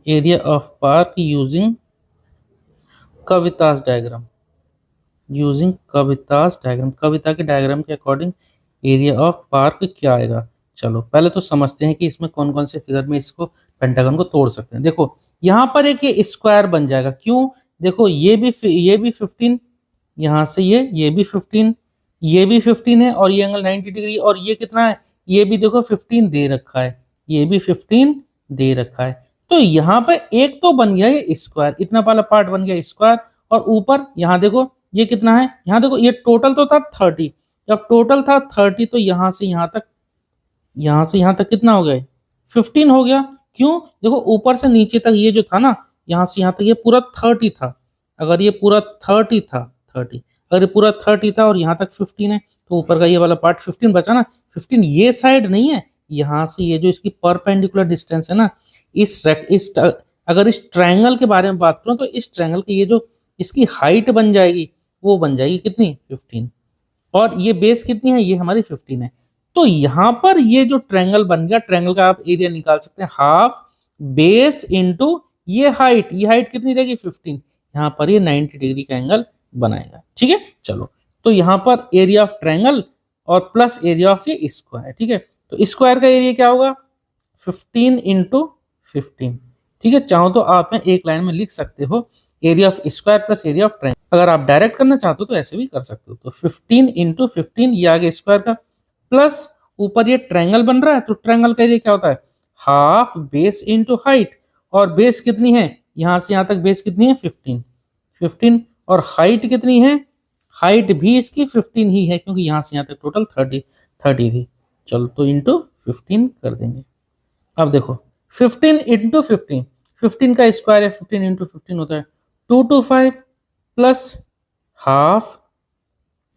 area of park using Kavita's diagram, using Kavita's diagram, Kavita के डायग्राम के अकॉर्डिंग एरिया ऑफ पार्क क्या आएगा। चलो पहले तो समझते हैं कि इसमें कौन कौन से फिगर में इसको पेंटागन को तोड़ सकते हैं। देखो यहाँ पर एक ये स्क्वायर बन जाएगा, क्यों, देखो ये भी 15, यहाँ से ये भी 15, ये भी 15 है, और ये एंगल 90 डिग्री, और ये कितना है, ये भी देखो 15 दे रखा है, ये भी 15 दे रखा है। तो यहाँ पर एक तो बन गया ये स्क्वायर, इतना वाला पार्ट बन गया स्क्वायर, और ऊपर यहाँ देखो ये कितना है, यहाँ देखो ये टोटल तो था 30, जब टोटल था 30 तो यहाँ से यहाँ तक, यहाँ से यहाँ तक कितना हो गया 15 हो गया। क्यों, देखो ऊपर से नीचे तक ये जो था ना, यहाँ से यहाँ तक ये पूरा 30 था, अगर ये पूरा 30 था 30, अगर ये पूरा 30 था और यहाँ तक 15 है, तो ऊपर का ये वाला पार्ट 15 बचा ना, 15 ये साइड नहीं है, यहाँ से ये जो इसकी परपेंडिकुलर डिस्टेंस है ना, इस अगर इस ट्रायंगल के बारे में बात करूं तो इस ट्रायंगल की ये जो इसकी हाइट बन जाएगी वो बन जाएगी कितनी 15, और ये बेस कितनी है, ये हमारी 15 है। तो यहाँ पर ये जो ट्रायंगल बन गया, ट्रायंगल का आप एरिया निकाल सकते हैं, हाफ बेस इंटू ये हाइट कितनी रहेगी 15, यहाँ पर ये 90 डिग्री का एंगल बनाएगा, ठीक है। चलो तो यहाँ पर एरिया ऑफ ट्रायंगल और प्लस एरिया ऑफ ये स्क्वायर, ठीक है, तो स्क्वायर का एरिया क्या होगा 15 इंटू 15, ठीक है। चाहो तो आप एक लाइन में लिख सकते हो area of square plus area of triangle, अगर आप डायरेक्ट करना चाहते हो तो ऐसे भी कर सकते हो। तो 15 इंटू 15 ये आ गया स्क्वायर का, प्लस ऊपर ये ट्रायंगल बन रहा है, तो ट्रायंगल का एरिया क्या होता है, हाफ बेस इंटू हाइट, और बेस कितनी है, यहां से यहां तक बेस कितनी है 15, और हाइट कितनी है, हाइट भी इसकी 15 ही है, क्योंकि यहां से यहां तक टोटल 30 थी। चलो तो इंटू 15 कर देंगे। अब देखो 15 इंटू 15, 15 का स्क्वायर है, 15 इंटू 15 होता है 225 प्लस हाफ,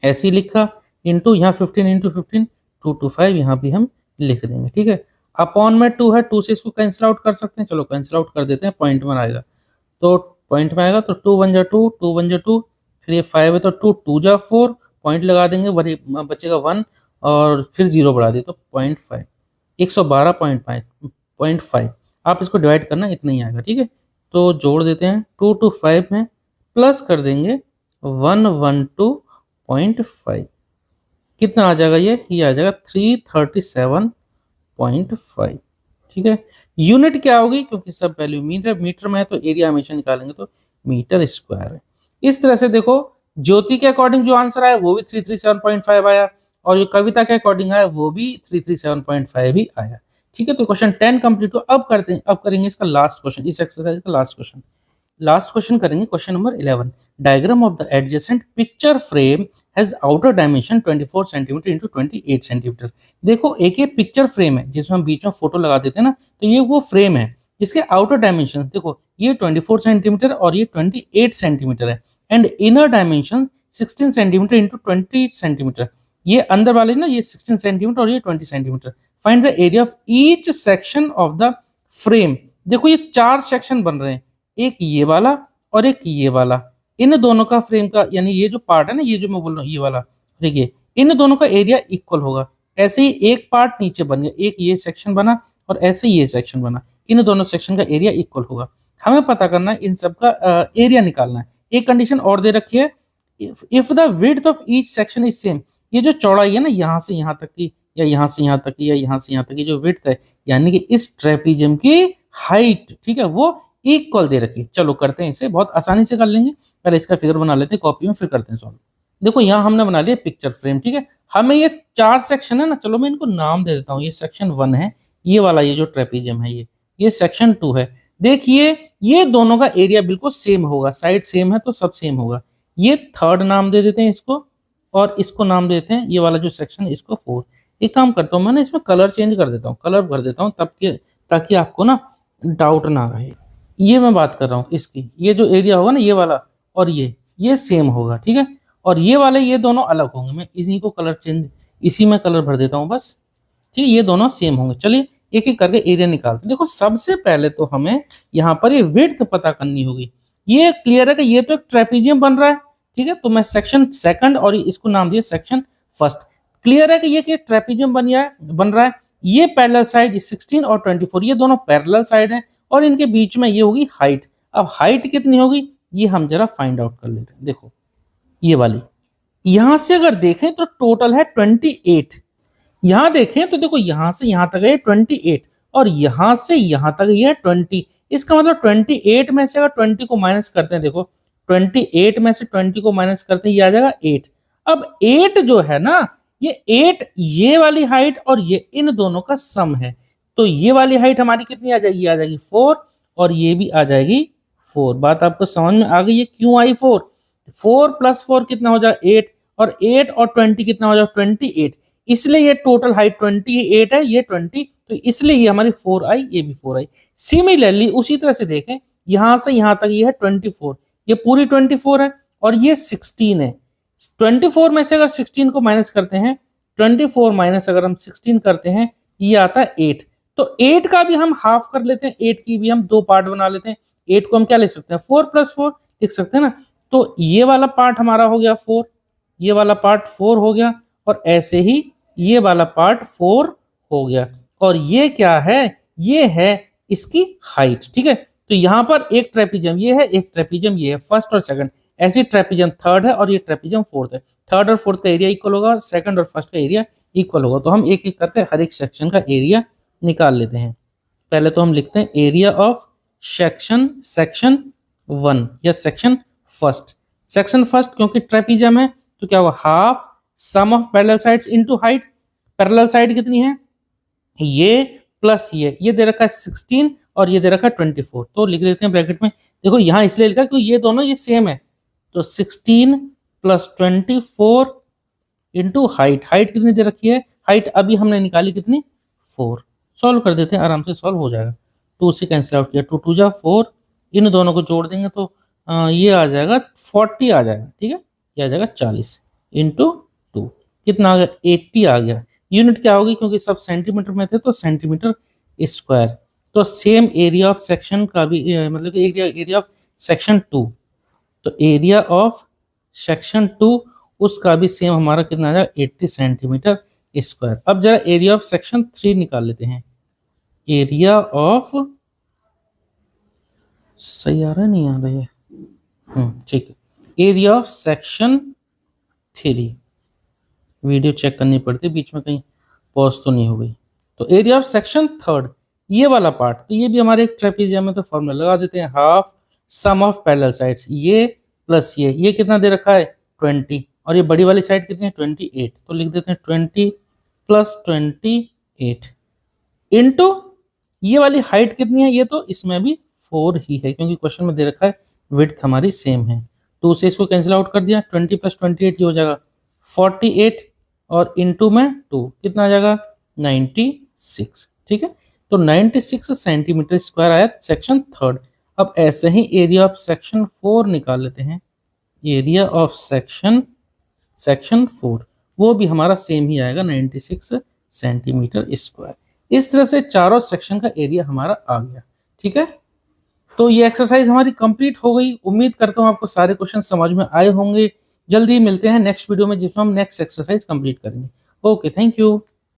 ऐसे ही लिखा, इंटू यहाँ 15 इंटू 15 225 यहाँ भी हम लिख देंगे, ठीक है। अपॉन में 2 है, 2 से इसको कैंसिल आउट कर सकते हैं, चलो कैंसिल आउट कर देते हैं, पॉइंट में आएगा, तो पॉइंट में आएगा तो 2 1 जा 2, 2 1 जा 2, फिर ये 5 है तो 2 2 जा 4, पॉइंट लगा देंगे, बचेगा 1, और फिर 0 बढ़ा दिए तो 0.5, 112.5, आप इसको डिवाइड करना, इतना ही आएगा, ठीक है। तो जोड़ देते हैं 2 to 5 में, प्लस कर देंगे 112.5, कितना आ जाएगा, ये आ जाएगा 337.5, ठीक है। यूनिट क्या होगी, क्योंकि सब वैल्यू मीटर में है तो एरिया हमेशा निकालेंगे तो मीटर स्क्वायर है। इस तरह से देखो, ज्योति के अकॉर्डिंग जो आंसर आया वो भी 337.5 आया, और जो कविता के अकॉर्डिंग आया वो भी 337.5 ही आया, ठीक है। तो क्वेश्चन 10 कंप्लीट हो। अब करते हैं, अब करेंगे इसका लास्ट क्वेश्चन, इस एक्सरसाइज का लास्ट क्वेश्चन करेंगे, question number 11। Diagram of the adjacent picture frame has outer dimension 24 centimetre into 28 centimetre. देखो एक ये पिक्चर फ्रेम है जिसमें हम बीच में फोटो लगा देते हैं ना, तो ये वो फ्रेम है जिसके आउटर डायमेंशन देखो, ये 24 सेंटीमीटर और ये 28 सेंटीमीटर है, and inner dimension 16 centimetre into 20 centimetre. ये अंदर वाले ना, ये 16 सेंटीमीटर और ये 20 centimetre. Find the area of each section of the frame. देखो ये 4 सेक्शन बन रहे हैं, एक ये वाला और एक ये वाला, इन दोनों का फ्रेम का, यानी ये जो पार्ट है ना, ये जो मैं बोल रहा हूँ ये वाला, देखिए इन दोनों का एरिया इक्वल होगा। ऐसे ही एक पार्ट नीचे बन गया, एक ये सेक्शन बना और ऐसे ये सेक्शन बना, इन दोनों सेक्शन का एरिया इक्वल होगा। हमें पता करना है, इन सब का एरिया निकालना है। एक कंडीशन और दे रखी है, if the width of each section is same. ये जो चौड़ाई है ना, यहाँ से यहाँ तक की, या यहाँ से यहाँ तक की, या यहाँ से यहाँ तक की जो विड्थ है, यानी कि इस ट्रेपीजियम की हाइट, ठीक है, वो इक्वल दे रखी है। चलो करते हैं, इसे बहुत आसानी से कर लेंगे। पहले इसका फिगर बना लेते हैं कॉपी में, फिर करते हैं सॉल्व। देखो यहाँ हमने बना लिया पिक्चर फ्रेम, ठीक है। हमें ये 4 सेक्शन है ना, चलो मैं इनको नाम दे देता हूँ। ये सेक्शन 1 है, ये वाला ये जो ट्रेपीजियम है, ये सेक्शन 2 है। देखिए ये दोनों का एरिया बिल्कुल सेम होगा, साइड सेम है तो सब सेम होगा। ये 3rd नाम दे देते हैं इसको, और इसको नाम देते हैं, ये वाला जो सेक्शन इसको 4। एक काम करता हूँ, मैं ना इसमें कलर चेंज कर देता हूँ, कलर कर देता हूँ, तब के ताकि आपको ना डाउट ना रहे। ये मैं बात कर रहा हूँ इसकी, ये जो एरिया होगा ना ये वाला और ये सेम होगा, ठीक है। और ये वाले ये दोनों अलग होंगे, मैं इन्हीं को कलर चेंज, इसी में कलर भर देता हूँ बस, ठीक है। ये दोनों सेम होंगे। चलिए एक एक करके एरिया निकालते हैं। देखो सबसे पहले तो हमें यहाँ पर ये विड्थ पता करनी होगी। ये क्लियर है कि ये तो एक ट्रेपीजियम बन रहा है, ठीक है। तो मैं सेक्शन 2 और इसको नाम दिया सेक्शन 1। क्लियर है कि ये ट्रेपीजियम बन रहा है। ये पैरेलल साइड 16 और 24, ये दोनों पैरेलल साइड है, और इनके बीच में ये होगी हाइट। अब हाइट कितनी होगी ये हम जरा फाइंड आउट कर लेते हैं। देखो ये वाली, यहां से अगर देखें तो टोटल है 28। यहां देखें तो देखो यहां से यहां तक है 28, और यहां से यहां तक ये 20। इसका मतलब 28 में से अगर 20 को माइनस करते हैं, देखो 28 में से 20 को माइनस करते हैं, ये आ जाएगा 8। अब 8 जो है ना, ये 8 ये वाली हाइट और ये इन दोनों का सम है। तो ये वाली हाइट हमारी कितनी आ जाएगी, आ जाएगी 4, और ये भी आ जाएगी 4। बात आपको समझ में आ गई है क्यों आई 4? 4 + 4 कितना हो जाएगा 8, और 8 और 20 कितना हो जाएगा 28। इसलिए ये टोटल हाइट 28 है, ये 20, तो इसलिए ये हमारी 4 आई, ये भी 4 आई। सिमिलरली उसी तरह से देखें, यहां से यहां तक ये है 24, ये पूरी 24 है, और ये 16 है। 24 में से अगर 16 को माइनस करते हैं, 24 माइनस अगर हम 16 करते हैं, ये आता है 8। तो 8 का भी हम हाफ कर लेते हैं, 8 की भी हम 2 पार्ट बना लेते हैं। 8 को हम क्या लिख सकते हैं, 4 + 4 लिख सकते हैं ना। तो ये वाला पार्ट हमारा हो गया 4, ये वाला पार्ट 4 हो गया, और ऐसे ही ये वाला पार्ट 4 हो गया। और ये क्या है, ये है इसकी हाइट, ठीक है। तो यहां पर एक ट्रेपीजियम ये है, एक ट्रेपीजियम ये है, फर्स्ट और सेकंड। ऐसी ट्रेपीजियम 3rd है, और ये ट्रेपीजियम 4th है। 3rd और 4th का एरिया इक्वल होगा, 2nd और 1st का एरिया इक्वल होगा। तो हम एक एक करके हर एक सेक्शन का एरिया निकाल लेते हैं। पहले तो हम लिखते हैं एरिया ऑफ सेक्शन 1 या सेक्शन 1st। सेक्शन 1st क्योंकि ट्रेपीजियम है तो क्या होगा, half sum of parallel sides into height. Parallel side कितनी है, ये प्लस ये दे रखा है 16 और ये दे रखा है 24, तो लिख देते हैं ब्रैकेट में। देखो यहाँ इसलिए लिखा क्योंकि ये दोनों ये सेम है, तो 16 प्लस 24 इंटू हाइट कितनी दे रखी है, हाइट अभी हमने निकाली कितनी 4, सॉल्व कर देते हैं, आराम से सॉल्व हो जाएगा। 2 से कैंसिल आउट किया, 2 2 जा 4, इन दोनों को जोड़ देंगे तो ये आ जाएगा 40 आ जाएगा, ठीक है, ये आ जाएगा 40 इंटू 2, कितना आ गया 80 आ गया। यूनिट क्या होगी, क्योंकि सब सेंटीमीटर में थे तो सेंटीमीटर स्क्वायर। तो सेम एरिया ऑफ सेक्शन का भी मतलब एरिया ऑफ सेक्शन 2, तो एरिया ऑफ सेक्शन 2 उसका भी सेम हमारा कितना आ जाएगा 80 सेंटीमीटर स्क्वायर। अब जरा एरिया ऑफ सेक्शन 3 निकाल लेते हैं। एरिया ऑफ, सही आ रहा है नहीं आ रहा है, ठीक है, area of section 3, video check करनी पड़ती है बीच में कहीं पॉज तो नहीं हो गई। तो एरिया ऑफ सेक्शन 3 ये वाला पार्ट, तो ये भी हमारे एक ट्रेपेजियम में, तो फॉर्मूला लगा देते हैं, half sum of parallel sides, ये प्लस ये कितना दे रखा है 20, और ये बड़ी वाली साइड कितनी है 28, तो लिख देते हैं 20 प्लस 28 इंटू ये वाली हाइट कितनी है, ये तो इसमें भी 4 ही है क्योंकि क्वेश्चन में दे रखा है विड्थ हमारी सेम है। 2 से इसको कैंसिल आउट कर दिया, 20 प्लस 28 ये हो जाएगा 48 और इंटू में 2 कितना आ जाएगा 96, ठीक है, तो 96 सेंटीमीटर स्क्वायर आया सेक्शन 3। अब ऐसे ही एरिया ऑफ सेक्शन 4 निकाल लेते हैं। एरिया ऑफ सेक्शन 4 वो भी हमारा सेम ही आएगा 96 सेंटीमीटर स्क्वायर। इस तरह से चारों सेक्शन का एरिया हमारा आ गया, ठीक है। तो ये एक्सरसाइज हमारी कंप्लीट हो गई। उम्मीद करता हूँ आपको सारे क्वेश्चन समझ में आए होंगे। जल्दी मिलते हैं नेक्स्ट वीडियो में जिसमें हम नेक्स्ट एक्सरसाइज कंप्लीट करेंगे। Okay, thank you.